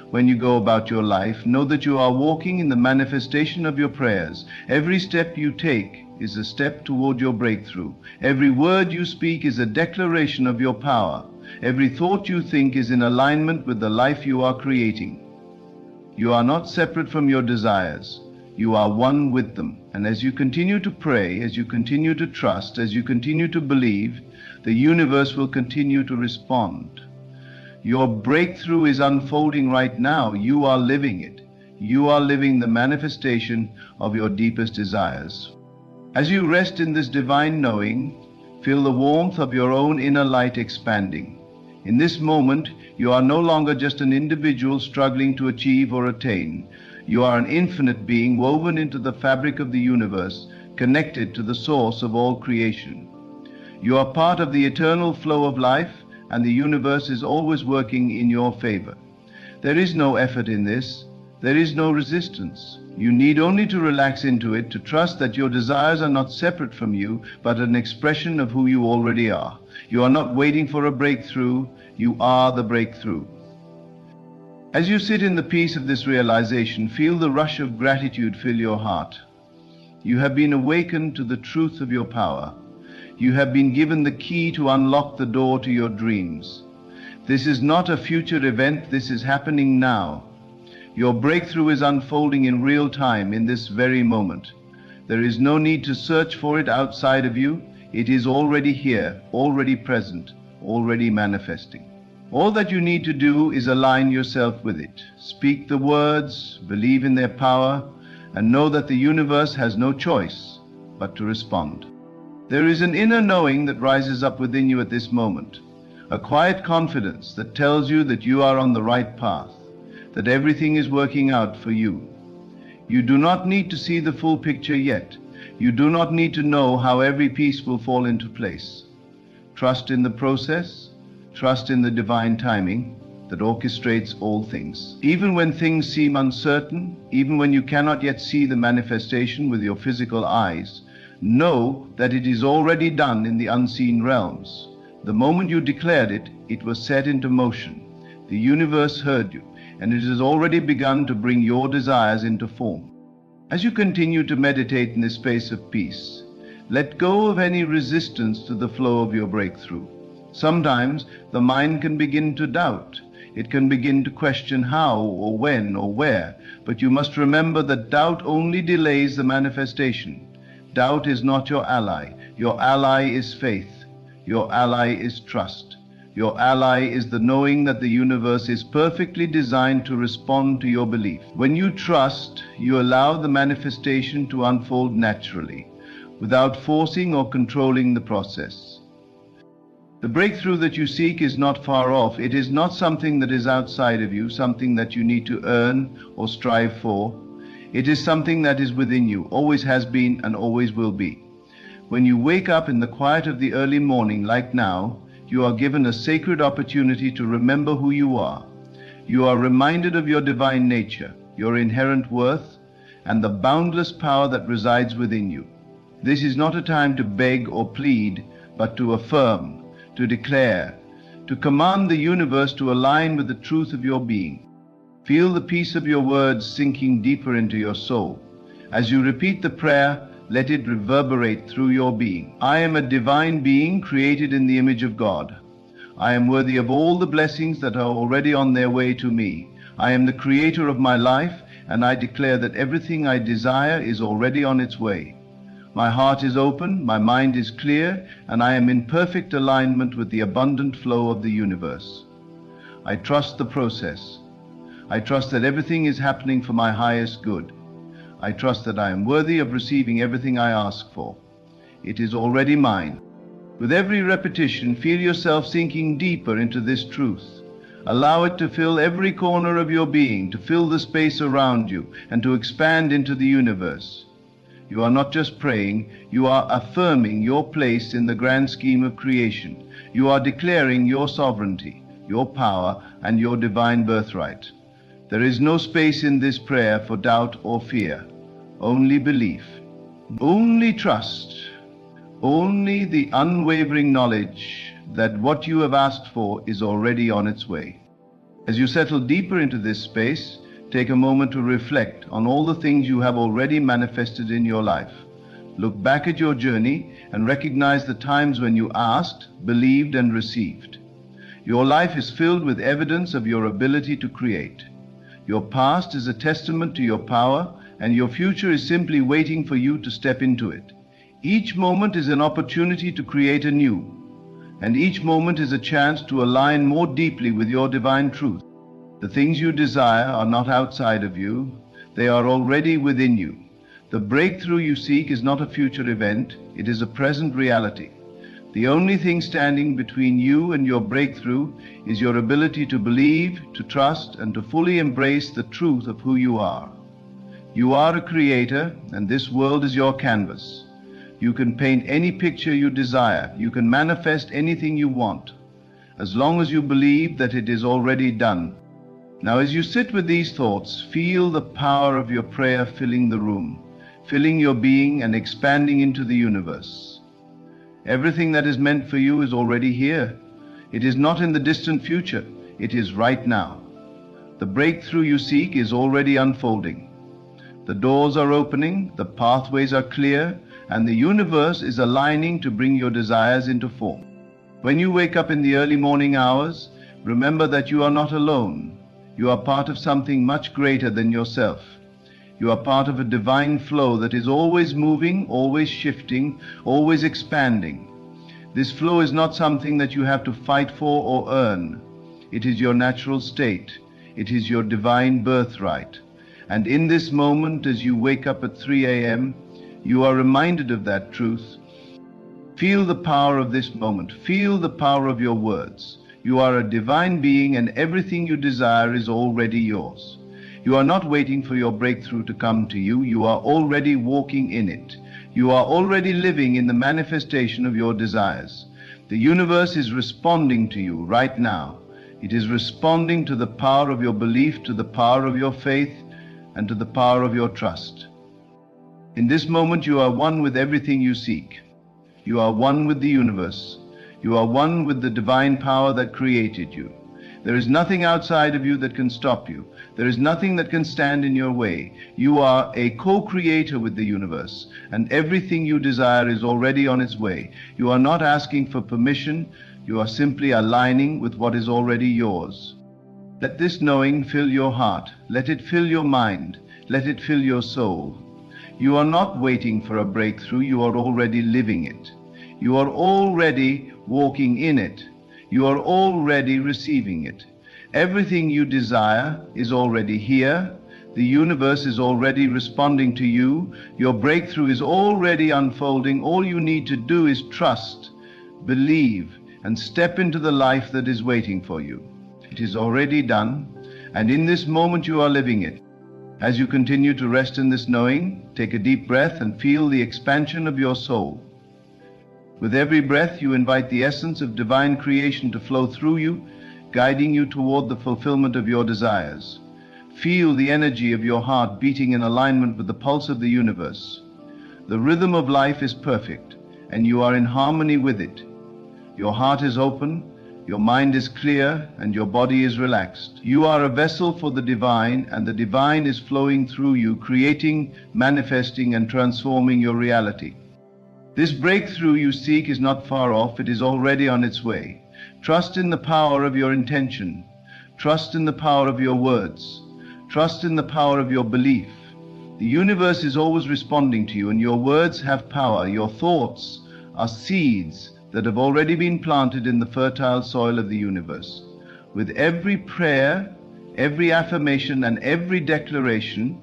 When you go about your life, know that you are walking in the manifestation of your prayers. Every step you take is a step toward your breakthrough. Every word you speak is a declaration of your power. Every thought you think is in alignment with the life you are creating. You are not separate from your desires. You are one with them. And as you continue to pray, as you continue to trust, as you continue to believe, the universe will continue to respond. Your breakthrough is unfolding right now. You are living it. You are living the manifestation of your deepest desires. As you rest in this divine knowing, feel the warmth of your own inner light expanding. In this moment, you are no longer just an individual struggling to achieve or attain. You are an infinite being woven into the fabric of the universe, connected to the source of all creation. You are part of the eternal flow of life, and the universe is always working in your favor. There is no effort in this. There is no resistance. You need only to relax into it, to trust that your desires are not separate from you, but an expression of who you already are. You are not waiting for a breakthrough. You are the breakthrough. As you sit in the peace of this realization, feel the rush of gratitude fill your heart. You have been awakened to the truth of your power. You have been given the key to unlock the door to your dreams. This is not a future event. This is happening now. Your breakthrough is unfolding in real time, in this very moment. There is no need to search for it outside of you. It is already here, already present, already manifesting. All that you need to do is align yourself with it. Speak the words, believe in their power, and know that the universe has no choice but to respond. There is an inner knowing that rises up within you at this moment, a quiet confidence that tells you that you are on the right path, that everything is working out for you. You do not need to see the full picture yet. You do not need to know how every piece will fall into place. Trust in the process, trust in the divine timing that orchestrates all things. Even when things seem uncertain, even when you cannot yet see the manifestation with your physical eyes, know that it is already done in the unseen realms. The moment you declared it, it was set into motion. The universe heard you, and it has already begun to bring your desires into form. As you continue to meditate in this space of peace, let go of any resistance to the flow of your breakthrough. Sometimes the mind can begin to doubt. It can begin to question how or when or where, but you must remember that doubt only delays the manifestation. Doubt is not your ally. Your ally is faith. Your ally is trust. Your ally is the knowing that the universe is perfectly designed to respond to your belief. When you trust, you allow the manifestation to unfold naturally, without forcing or controlling the process. The breakthrough that you seek is not far off. It is not something that is outside of you, something that you need to earn or strive for. It is something that is within you, always has been and always will be. When you wake up in the quiet of the early morning, like now, you are given a sacred opportunity to remember who you are. You are reminded of your divine nature, your inherent worth, and the boundless power that resides within you. This is not a time to beg or plead, but to affirm, to declare, to command the universe to align with the truth of your being. Feel the peace of your words sinking deeper into your soul. As you repeat the prayer, let it reverberate through your being. I am a divine being created in the image of God. I am worthy of all the blessings that are already on their way to me. I am the creator of my life, and I declare that everything I desire is already on its way. My heart is open, my mind is clear, and I am in perfect alignment with the abundant flow of the universe. I trust the process. I trust that everything is happening for my highest good. I trust that I am worthy of receiving everything I ask for. It is already mine. With every repetition, feel yourself sinking deeper into this truth. Allow it to fill every corner of your being, to fill the space around you, and to expand into the universe. You are not just praying, you are affirming your place in the grand scheme of creation. You are declaring your sovereignty, your power, and your divine birthright. There is no space in this prayer for doubt or fear, only belief, only trust, only the unwavering knowledge that what you have asked for is already on its way. As you settle deeper into this space, take a moment to reflect on all the things you have already manifested in your life. Look back at your journey and recognize the times when you asked, believed, and received. Your life is filled with evidence of your ability to create. Your past is a testament to your power, and your future is simply waiting for you to step into it. Each moment is an opportunity to create anew, and each moment is a chance to align more deeply with your divine truth. The things you desire are not outside of you, they are already within you. The breakthrough you seek is not a future event, it is a present reality. The only thing standing between you and your breakthrough is your ability to believe, to trust, and to fully embrace the truth of who you are. You are a creator, and this world is your canvas. You can paint any picture you desire. You can manifest anything you want, as long as you believe that it is already done. Now, as you sit with these thoughts, feel the power of your prayer filling the room, filling your being and expanding into the universe. Everything that is meant for you is already here. It is not in the distant future. It is right now. The breakthrough you seek is already unfolding. The doors are opening, the pathways are clear, and the universe is aligning to bring your desires into form. When you wake up in the early morning hours, remember that you are not alone. You are part of something much greater than yourself. You are part of a divine flow that is always moving, always shifting, always expanding. This flow is not something that you have to fight for or earn. It is your natural state. It is your divine birthright. And in this moment, as you wake up at 3 a.m., you are reminded of that truth. Feel the power of this moment. Feel the power of your words. You are a divine being, and everything you desire is already yours. You are not waiting for your breakthrough to come to you. You are already walking in it. You are already living in the manifestation of your desires. The universe is responding to you right now. It is responding to the power of your belief, to the power of your faith, and to the power of your trust. In this moment, you are one with everything you seek. You are one with the universe. You are one with the divine power that created you. There is nothing outside of you that can stop you. There is nothing that can stand in your way. You are a co-creator with the universe, and everything you desire is already on its way. You are not asking for permission. You are simply aligning with what is already yours. Let this knowing fill your heart. Let it fill your mind. Let it fill your soul. You are not waiting for a breakthrough. You are already living it. You are already walking in it. You are already receiving it. Everything you desire is already here. The universe is already responding to you. Your breakthrough is already unfolding. All you need to do is trust, believe, and step into the life that is waiting for you. It is already done, and in this moment you are living it. As you continue to rest in this knowing, take a deep breath and feel the expansion of your soul. With every breath, you invite the essence of divine creation to flow through you, guiding you toward the fulfillment of your desires. Feel the energy of your heart beating in alignment with the pulse of the universe. The rhythm of life is perfect, and you are in harmony with it. Your heart is open, your mind is clear, and your body is relaxed. You are a vessel for the divine, and the divine is flowing through you, creating, manifesting, and transforming your reality. This breakthrough you seek is not far off. It is already on its way. Trust in the power of your intention. Trust in the power of your words. Trust in the power of your belief. The universe is always responding to you, and your words have power. Your thoughts are seeds that have already been planted in the fertile soil of the universe. With every prayer, every affirmation, and every declaration,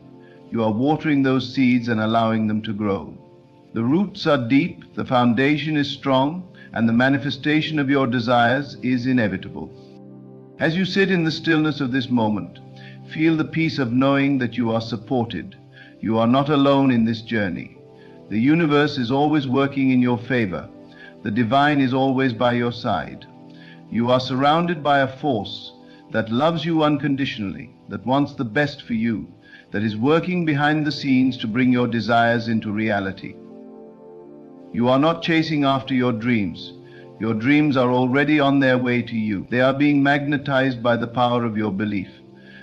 you are watering those seeds and allowing them to grow. The roots are deep, the foundation is strong, and the manifestation of your desires is inevitable. As you sit in the stillness of this moment, feel the peace of knowing that you are supported. You are not alone in this journey. The universe is always working in your favor. The divine is always by your side. You are surrounded by a force that loves you unconditionally, that wants the best for you, that is working behind the scenes to bring your desires into reality. You are not chasing after your dreams. Your dreams are already on their way to you. They are being magnetized by the power of your belief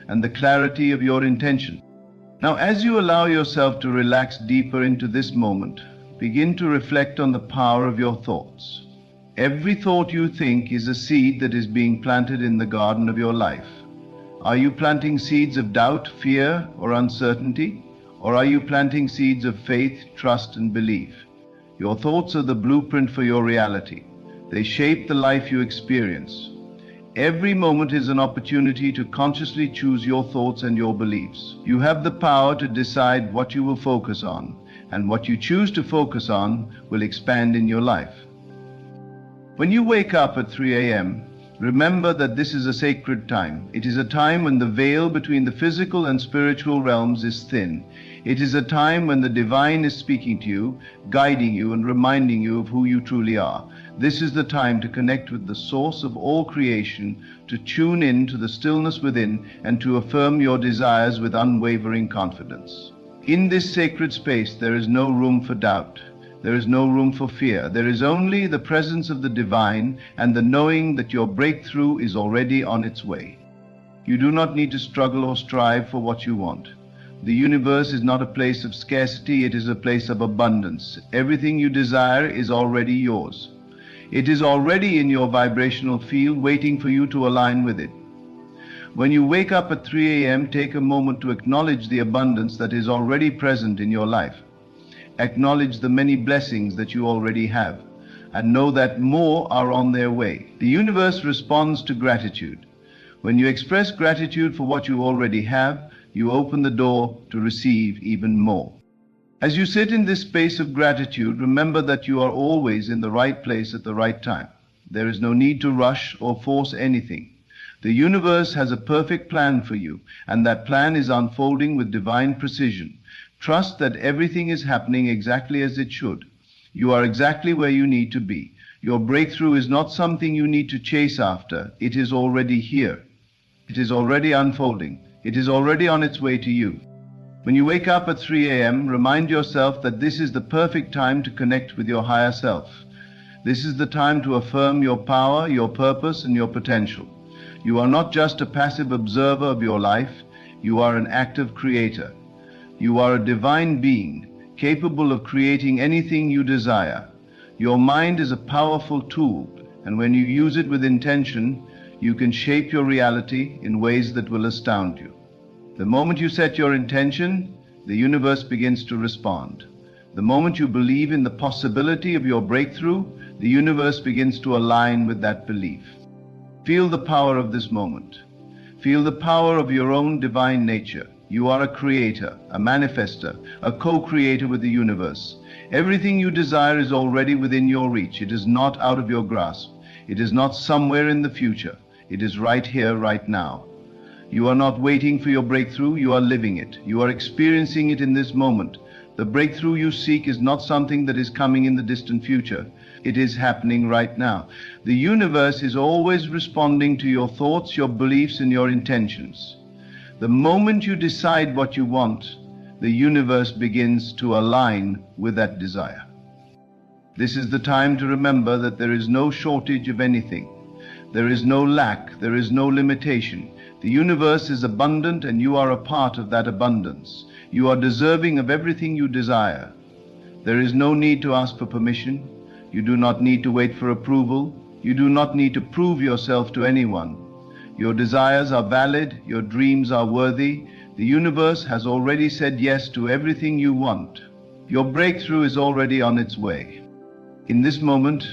and the clarity of your intention. Now, as you allow yourself to relax deeper into this moment, begin to reflect on the power of your thoughts. Every thought you think is a seed that is being planted in the garden of your life. Are you planting seeds of doubt, fear, or uncertainty? Or are you planting seeds of faith, trust, and belief? Your thoughts are the blueprint for your reality. They shape the life you experience. Every moment is an opportunity to consciously choose your thoughts and your beliefs. You have the power to decide what you will focus on, and what you choose to focus on will expand in your life. When you wake up at 3 a.m., remember that this is a sacred time. It is a time when the veil between the physical and spiritual realms is thin. It is a time when the divine is speaking to you, guiding you, and reminding you of who you truly are. This is the time to connect with the source of all creation, to tune in to the stillness within, and to affirm your desires with unwavering confidence. In this sacred space, there is no room for doubt. There is no room for fear. There is only the presence of the divine and the knowing that your breakthrough is already on its way. You do not need to struggle or strive for what you want. The universe is not a place of scarcity, it is a place of abundance. Everything you desire is already yours. It is already in your vibrational field, waiting for you to align with it. When you wake up at 3 a.m., take a moment to acknowledge the abundance that is already present in your life. Acknowledge the many blessings that you already have, and know that more are on their way. The universe responds to gratitude. When you express gratitude for what you already have, you open the door to receive even more. As you sit in this space of gratitude, remember that you are always in the right place at the right time. There is no need to rush or force anything. The universe has a perfect plan for you, and that plan is unfolding with divine precision. Trust that everything is happening exactly as it should. You are exactly where you need to be. Your breakthrough is not something you need to chase after. It is already here. It is already unfolding. It is already on its way to you. When you wake up at 3 a.m., remind yourself that this is the perfect time to connect with your higher self. This is the time to affirm your power, your purpose, and your potential. You are not just a passive observer of your life, you are an active creator. You are a divine being, capable of creating anything you desire. Your mind is a powerful tool, and when you use it with intention, you can shape your reality in ways that will astound you. The moment you set your intention, the universe begins to respond. The moment you believe in the possibility of your breakthrough, the universe begins to align with that belief. Feel the power of this moment. Feel the power of your own divine nature. You are a creator, a manifester, a co-creator with the universe. Everything you desire is already within your reach. It is not out of your grasp. It is not somewhere in the future. It is right here, right now. You are not waiting for your breakthrough, you are living it. You are experiencing it in this moment. The breakthrough you seek is not something that is coming in the distant future. It is happening right now. The universe is always responding to your thoughts, your beliefs, and your intentions. The moment you decide what you want, the universe begins to align with that desire. This is the time to remember that there is no shortage of anything. There is no lack, there is no limitation. The universe is abundant and you are a part of that abundance. You are deserving of everything you desire. There is no need to ask for permission. You do not need to wait for approval. You do not need to prove yourself to anyone. Your desires are valid, your dreams are worthy. The universe has already said yes to everything you want. Your breakthrough is already on its way. In this moment,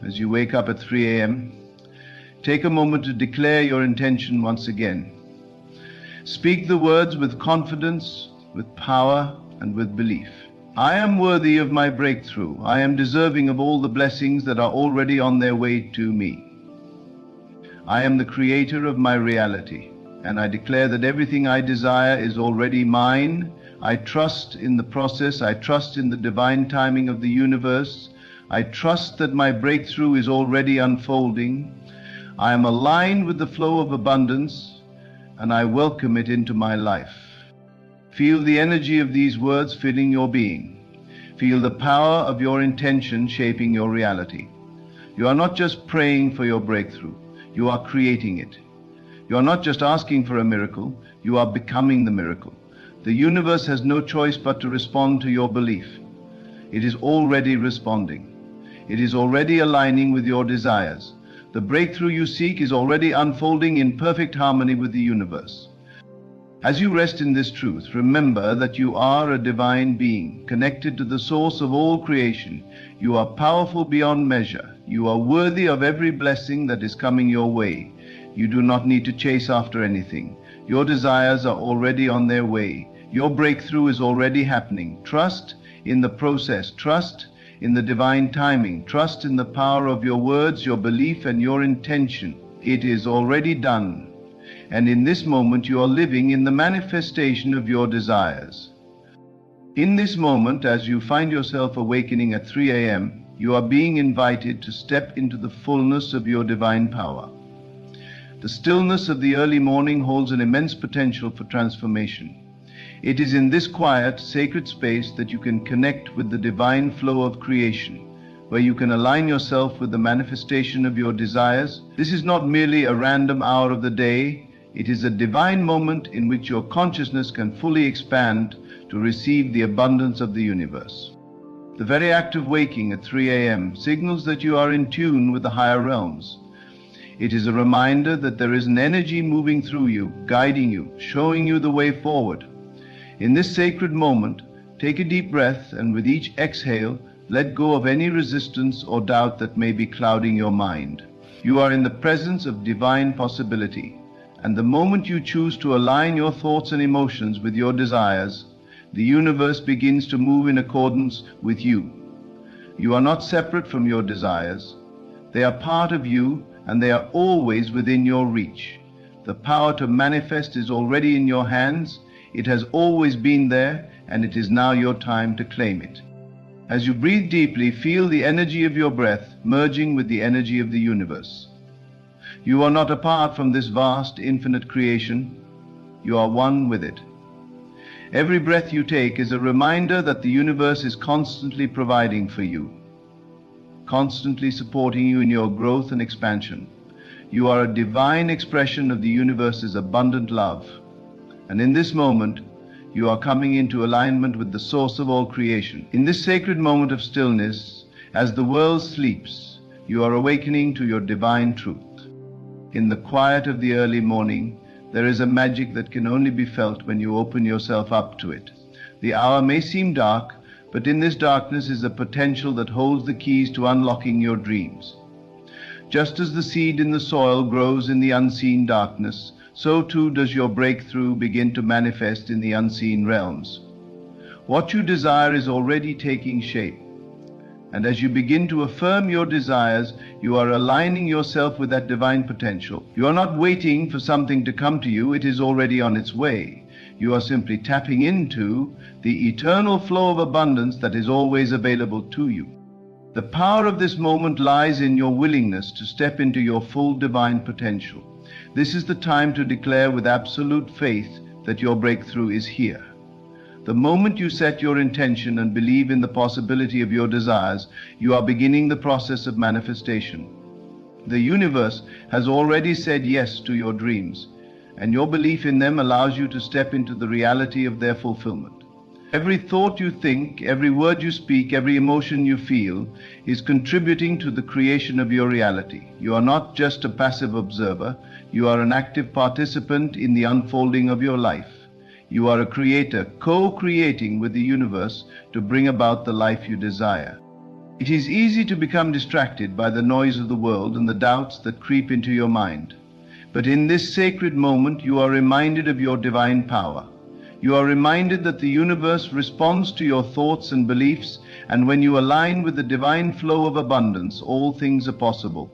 as you wake up at 3 a.m., take a moment to declare your intention once again. Speak the words with confidence, with power, and with belief. I am worthy of my breakthrough. I am deserving of all the blessings that are already on their way to me. I am the creator of my reality, and I declare that everything I desire is already mine. I trust in the process. I trust in the divine timing of the universe. I trust that my breakthrough is already unfolding. I am aligned with the flow of abundance, and I welcome it into my life. Feel the energy of these words filling your being. Feel the power of your intention shaping your reality. You are not just praying for your breakthrough, you are creating it. You are not just asking for a miracle, you are becoming the miracle. The universe has no choice but to respond to your belief. It is already responding. It is already aligning with your desires. The breakthrough you seek is already unfolding in perfect harmony with the universe. As you rest in this truth, remember that you are a divine being, connected to the source of all creation. You are powerful beyond measure. You are worthy of every blessing that is coming your way. You do not need to chase after anything. Your desires are already on their way. Your breakthrough is already happening. Trust in the process. Trust in the divine timing. Trust in the power of your words, your belief, and your intention. It is already done. And in this moment you are living in the manifestation of your desires. In this moment, as you find yourself awakening at 3 a.m., you are being invited to step into the fullness of your divine power. The stillness of the early morning holds an immense potential for transformation. It is in this quiet, sacred space that you can connect with the divine flow of creation, where you can align yourself with the manifestation of your desires. This is not merely a random hour of the day. It is a divine moment in which your consciousness can fully expand to receive the abundance of the universe. The very act of waking at 3 a.m. signals that you are in tune with the higher realms. It is a reminder that there is an energy moving through you, guiding you, showing you the way forward. In this sacred moment, take a deep breath, and with each exhale, let go of any resistance or doubt that may be clouding your mind. You are in the presence of divine possibility. And the moment you choose to align your thoughts and emotions with your desires, the universe begins to move in accordance with you. You are not separate from your desires. They are part of you, and they are always within your reach. The power to manifest is already in your hands. It has always been there, and it is now your time to claim it. As you breathe deeply, feel the energy of your breath merging with the energy of the universe. You are not apart from this vast, infinite creation. You are one with it. Every breath you take is a reminder that the universe is constantly providing for you, constantly supporting you in your growth and expansion. You are a divine expression of the universe's abundant love. And in this moment, you are coming into alignment with the source of all creation. In this sacred moment of stillness, as the world sleeps, you are awakening to your divine truth. In the quiet of the early morning, there is a magic that can only be felt when you open yourself up to it. The hour may seem dark, but in this darkness is a potential that holds the keys to unlocking your dreams. Just as the seed in the soil grows in the unseen darkness, so too does your breakthrough begin to manifest in the unseen realms. What you desire is already taking shape. And as you begin to affirm your desires, you are aligning yourself with that divine potential. You are not waiting for something to come to you, it is already on its way. You are simply tapping into the eternal flow of abundance that is always available to you. The power of this moment lies in your willingness to step into your full divine potential. This is the time to declare with absolute faith that your breakthrough is here. The moment you set your intention and believe in the possibility of your desires, you are beginning the process of manifestation. The universe has already said yes to your dreams, and your belief in them allows you to step into the reality of their fulfillment. Every thought you think, every word you speak, every emotion you feel is contributing to the creation of your reality. You are not just a passive observer, you are an active participant in the unfolding of your life. You are a creator, co-creating with the universe to bring about the life you desire. It is easy to become distracted by the noise of the world and the doubts that creep into your mind. But in this sacred moment, you are reminded of your divine power. You are reminded that the universe responds to your thoughts and beliefs, and when you align with the divine flow of abundance, all things are possible.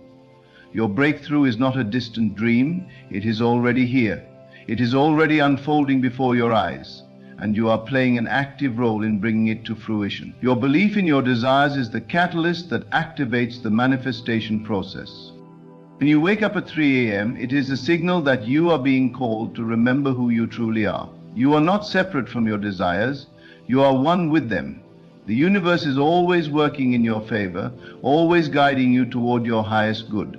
Your breakthrough is not a distant dream, it is already here. It is already unfolding before your eyes, and you are playing an active role in bringing it to fruition. Your belief in your desires is the catalyst that activates the manifestation process. When you wake up at 3 a.m., it is a signal that you are being called to remember who you truly are. You are not separate from your desires, you are one with them. The universe is always working in your favor, always guiding you toward your highest good.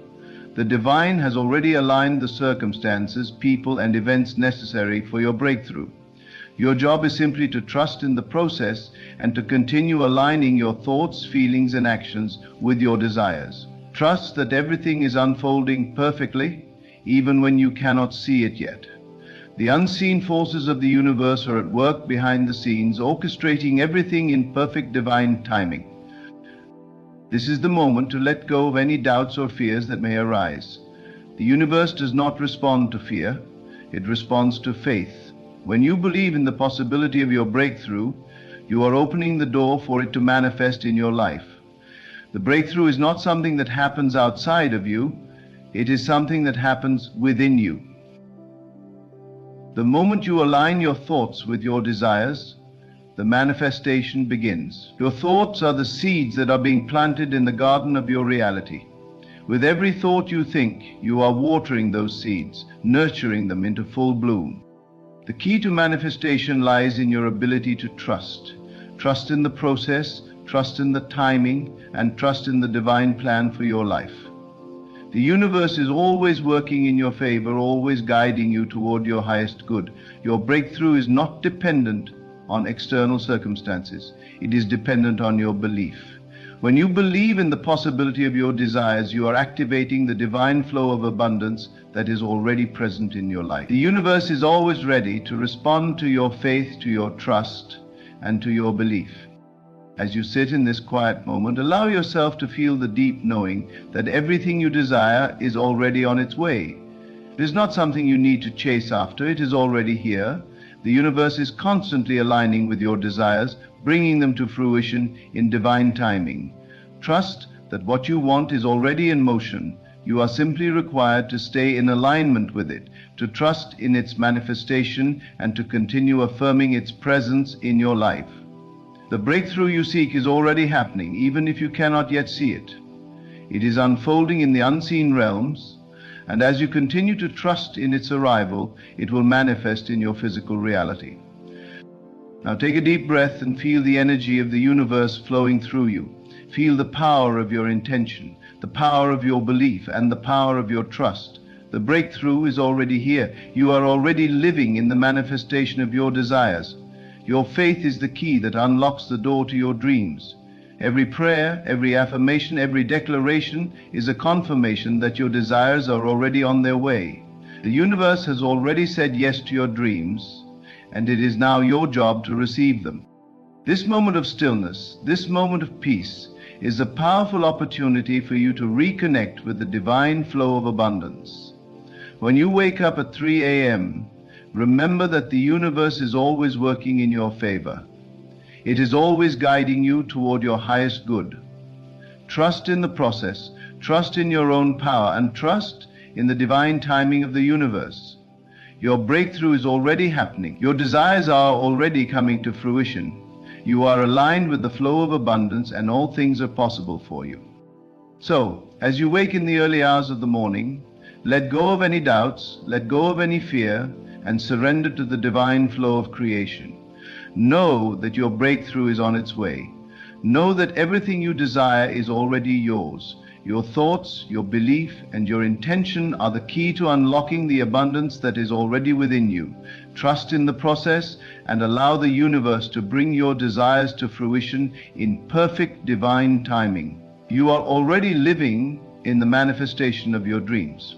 The divine has already aligned the circumstances, people, and events necessary for your breakthrough. Your job is simply to trust in the process and to continue aligning your thoughts, feelings, and actions with your desires. Trust that everything is unfolding perfectly, even when you cannot see it yet. The unseen forces of the universe are at work behind the scenes, orchestrating everything in perfect divine timing. This is the moment to let go of any doubts or fears that may arise. The universe does not respond to fear, it responds to faith. When you believe in the possibility of your breakthrough, you are opening the door for it to manifest in your life. The breakthrough is not something that happens outside of you, it is something that happens within you. The moment you align your thoughts with your desires, the manifestation begins. Your thoughts are the seeds that are being planted in the garden of your reality. With every thought you think, you are watering those seeds, nurturing them into full bloom. The key to manifestation lies in your ability to trust. Trust in the process, trust in the timing, and trust in the divine plan for your life. The universe is always working in your favor, always guiding you toward your highest good. Your breakthrough is not dependent on external circumstances. It is dependent on your belief. When you believe in the possibility of your desires, you are activating the divine flow of abundance that is already present in your life. The universe is always ready to respond to your faith, to your trust, and to your belief. As you sit in this quiet moment, allow yourself to feel the deep knowing that everything you desire is already on its way. It is not something you need to chase after, it is already here. The universe is constantly aligning with your desires, bringing them to fruition in divine timing. Trust that what you want is already in motion. You are simply required to stay in alignment with it, to trust in its manifestation, and to continue affirming its presence in your life. The breakthrough you seek is already happening, even if you cannot yet see it. It is unfolding in the unseen realms, and as you continue to trust in its arrival, it will manifest in your physical reality. Now take a deep breath and feel the energy of the universe flowing through you. Feel the power of your intention, the power of your belief, and the power of your trust. The breakthrough is already here. You are already living in the manifestation of your desires. Your faith is the key that unlocks the door to your dreams. Every prayer, every affirmation, every declaration is a confirmation that your desires are already on their way. The universe has already said yes to your dreams, and it is now your job to receive them. This moment of stillness, this moment of peace, is a powerful opportunity for you to reconnect with the divine flow of abundance. When you wake up at 3 a.m., remember that the universe is always working in your favor. It is always guiding you toward your highest good. Trust in the process, trust in your own power, and trust in the divine timing of the universe. Your breakthrough is already happening. Your desires are already coming to fruition. You are aligned with the flow of abundance, and all things are possible for you. So, as you wake in the early hours of the morning, let go of any doubts, let go of any fear, and surrender to the divine flow of creation. Know that your breakthrough is on its way. Know that everything you desire is already yours. Your thoughts, your belief, and your intention are the key to unlocking the abundance that is already within you. Trust in the process and allow the universe to bring your desires to fruition in perfect divine timing. You are already living in the manifestation of your dreams.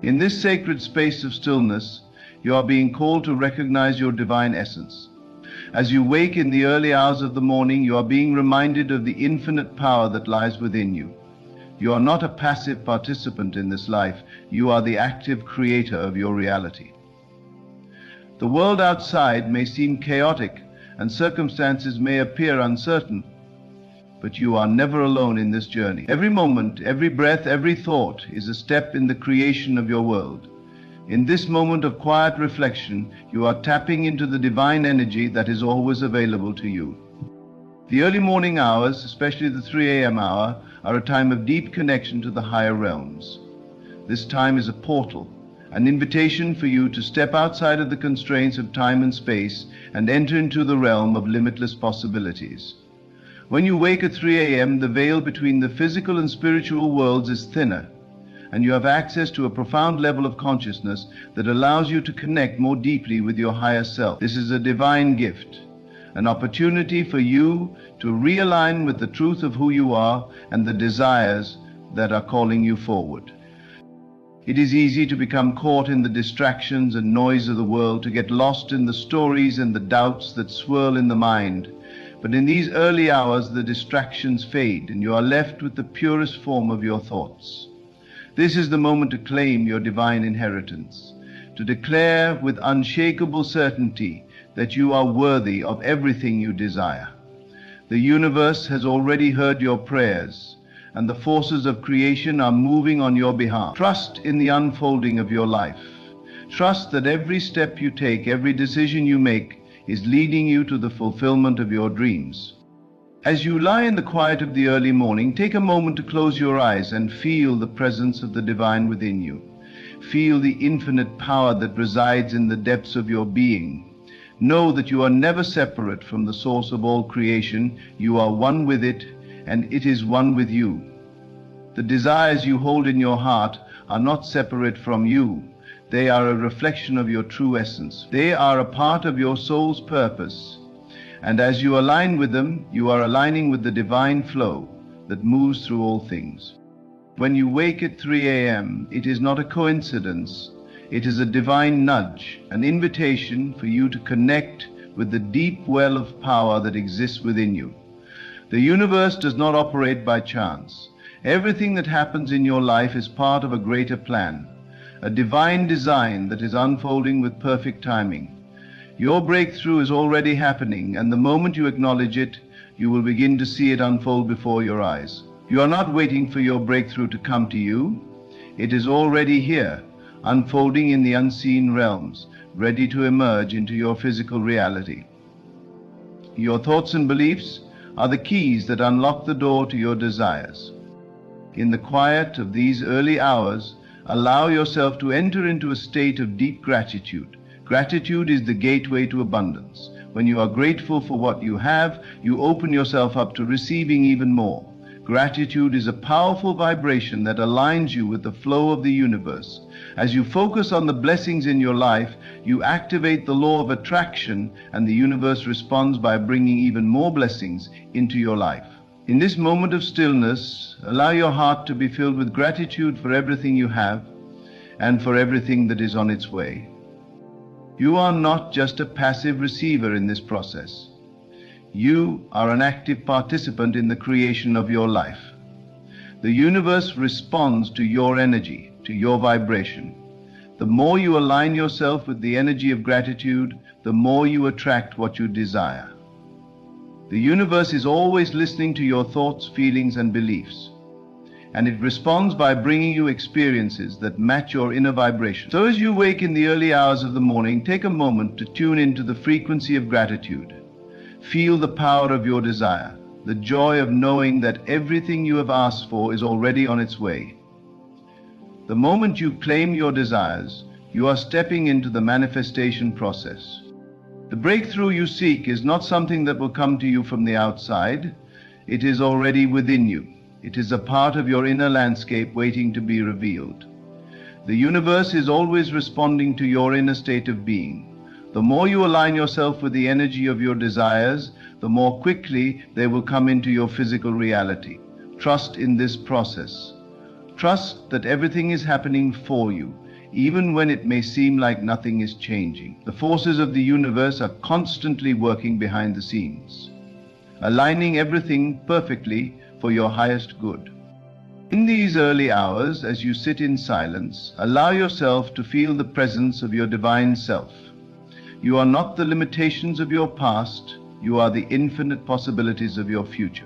In this sacred space of stillness, you are being called to recognize your divine essence. As you wake in the early hours of the morning, you are being reminded of the infinite power that lies within you. You are not a passive participant in this life. You are the active creator of your reality. The world outside may seem chaotic and circumstances may appear uncertain, but you are never alone in this journey. Every moment, every breath, every thought is a step in the creation of your world. In this moment of quiet reflection, you are tapping into the divine energy that is always available to you. The early morning hours, especially the 3 a.m. hour, are a time of deep connection to the higher realms. This time is a portal, an invitation for you to step outside of the constraints of time and space and enter into the realm of limitless possibilities. When you wake at 3 a.m., the veil between the physical and spiritual worlds is thinner, and you have access to a profound level of consciousness that allows you to connect more deeply with your higher self. This is a divine gift, an opportunity for you to realign with the truth of who you are and the desires that are calling you forward. It is easy to become caught in the distractions and noise of the world, to get lost in the stories and the doubts that swirl in the mind. But in these early hours, the distractions fade and you are left with the purest form of your thoughts. This is the moment to claim your divine inheritance, to declare with unshakable certainty that you are worthy of everything you desire. The universe has already heard your prayers, and the forces of creation are moving on your behalf. Trust in the unfolding of your life. Trust that every step you take, every decision you make, is leading you to the fulfillment of your dreams. As you lie in the quiet of the early morning, take a moment to close your eyes and feel the presence of the divine within you. Feel the infinite power that resides in the depths of your being. Know that you are never separate from the source of all creation. You are one with it, and it is one with you. The desires you hold in your heart are not separate from you. They are a reflection of your true essence. They are a part of your soul's purpose. And as you align with them, you are aligning with the divine flow that moves through all things. When you wake at 3 a.m., it is not a coincidence. It is a divine nudge, an invitation for you to connect with the deep well of power that exists within you. The universe does not operate by chance. Everything that happens in your life is part of a greater plan, a divine design that is unfolding with perfect timing. Your breakthrough is already happening, and the moment you acknowledge it, you will begin to see it unfold before your eyes. You are not waiting for your breakthrough to come to you. It is already here, unfolding in the unseen realms, ready to emerge into your physical reality. Your thoughts and beliefs are the keys that unlock the door to your desires. In the quiet of these early hours, allow yourself to enter into a state of deep gratitude. Gratitude is the gateway to abundance. When you are grateful for what you have, you open yourself up to receiving even more. Gratitude is a powerful vibration that aligns you with the flow of the universe. As you focus on the blessings in your life, you activate the law of attraction, and the universe responds by bringing even more blessings into your life. In this moment of stillness, allow your heart to be filled with gratitude for everything you have and for everything that is on its way. You are not just a passive receiver in this process. You are an active participant in the creation of your life. The universe responds to your energy, to your vibration. The more you align yourself with the energy of gratitude, the more you attract what you desire. The universe is always listening to your thoughts, feelings, and beliefs, and it responds by bringing you experiences that match your inner vibration. So as you wake in the early hours of the morning, take a moment to tune into the frequency of gratitude. Feel the power of your desire, the joy of knowing that everything you have asked for is already on its way. The moment you claim your desires, you are stepping into the manifestation process. The breakthrough you seek is not something that will come to you from the outside. It is already within you. It is a part of your inner landscape waiting to be revealed. The universe is always responding to your inner state of being. The more you align yourself with the energy of your desires, the more quickly they will come into your physical reality. Trust in this process. Trust that everything is happening for you, even when it may seem like nothing is changing. The forces of the universe are constantly working behind the scenes, aligning everything perfectly for your highest good. In these early hours, as you sit in silence, allow yourself to feel the presence of your divine self. You are not the limitations of your past, you are the infinite possibilities of your future.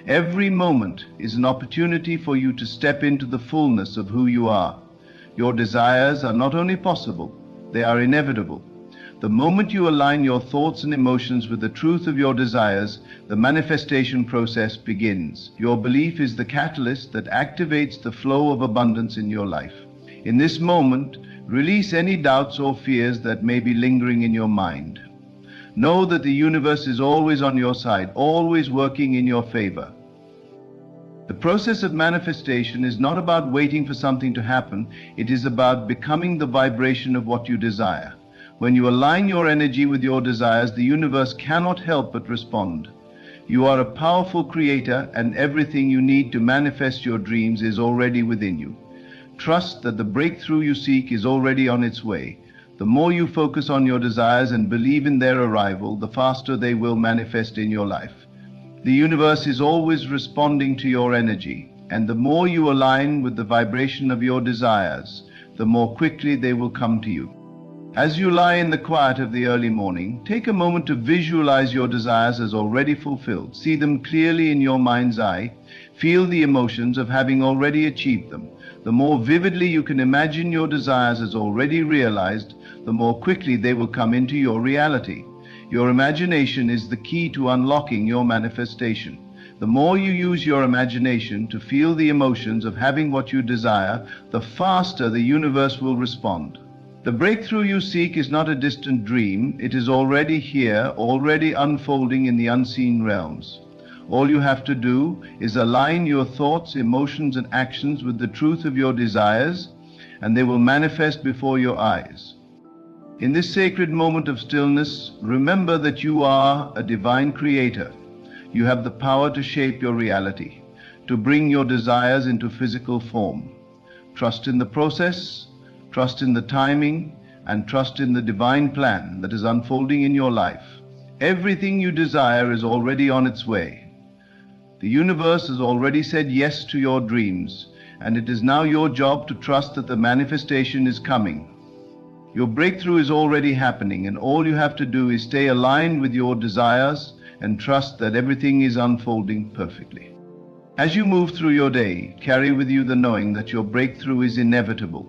Every moment is an opportunity for you to step into the fullness of who you are. Your desires are not only possible, they are inevitable. The moment you align your thoughts and emotions with the truth of your desires, the manifestation process begins. Your belief is the catalyst that activates the flow of abundance in your life. In this moment, release any doubts or fears that may be lingering in your mind. Know that the universe is always on your side, always working in your favor. The process of manifestation is not about waiting for something to happen. It is about becoming the vibration of what you desire. When you align your energy with your desires, the universe cannot help but respond. You are a powerful creator, and everything you need to manifest your dreams is already within you. Trust that the breakthrough you seek is already on its way. The more you focus on your desires and believe in their arrival, the faster they will manifest in your life. The universe is always responding to your energy, and the more you align with the vibration of your desires, the more quickly they will come to you. As you lie in the quiet of the early morning, take a moment to visualize your desires as already fulfilled. See them clearly in your mind's eye. Feel the emotions of having already achieved them. The more vividly you can imagine your desires as already realized, the more quickly they will come into your reality. Your imagination is the key to unlocking your manifestation. The more you use your imagination to feel the emotions of having what you desire, the faster the universe will respond. The breakthrough you seek is not a distant dream. It is already here, already unfolding in the unseen realms. All you have to do is align your thoughts, emotions, and actions with the truth of your desires, and they will manifest before your eyes. In this sacred moment of stillness, remember that you are a divine creator. You have the power to shape your reality, to bring your desires into physical form. Trust in the process, trust in the timing, and trust in the divine plan that is unfolding in your life. Everything you desire is already on its way. The universe has already said yes to your dreams, and it is now your job to trust that the manifestation is coming. Your breakthrough is already happening, and all you have to do is stay aligned with your desires and trust that everything is unfolding perfectly. As you move through your day, carry with you the knowing that your breakthrough is inevitable.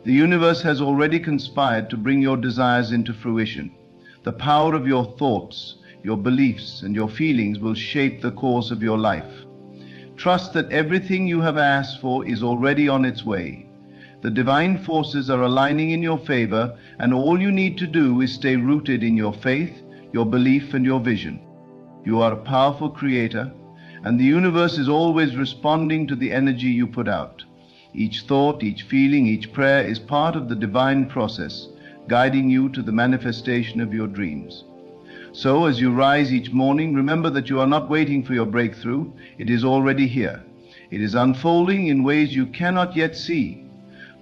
The universe has already conspired to bring your desires into fruition. The power of your thoughts, your beliefs, and your feelings will shape the course of your life. Trust that everything you have asked for is already on its way. The divine forces are aligning in your favor, and all you need to do is stay rooted in your faith, your belief, and your vision. You are a powerful creator, and the universe is always responding to the energy you put out. Each thought, each feeling, each prayer is part of the divine process, guiding you to the manifestation of your dreams. So, as you rise each morning, remember that you are not waiting for your breakthrough. It is already here. It is unfolding in ways you cannot yet see.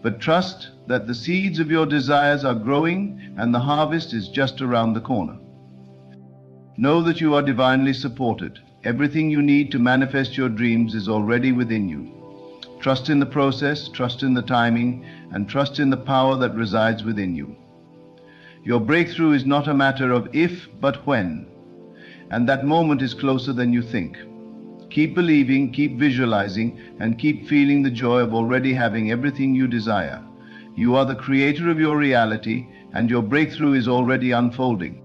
But trust that the seeds of your desires are growing and the harvest is just around the corner. Know that you are divinely supported. Everything you need to manifest your dreams is already within you. Trust in the process, trust in the timing, and trust in the power that resides within you. Your breakthrough is not a matter of if, but when. And that moment is closer than you think. Keep believing, keep visualizing, and keep feeling the joy of already having everything you desire. You are the creator of your reality, and your breakthrough is already unfolding.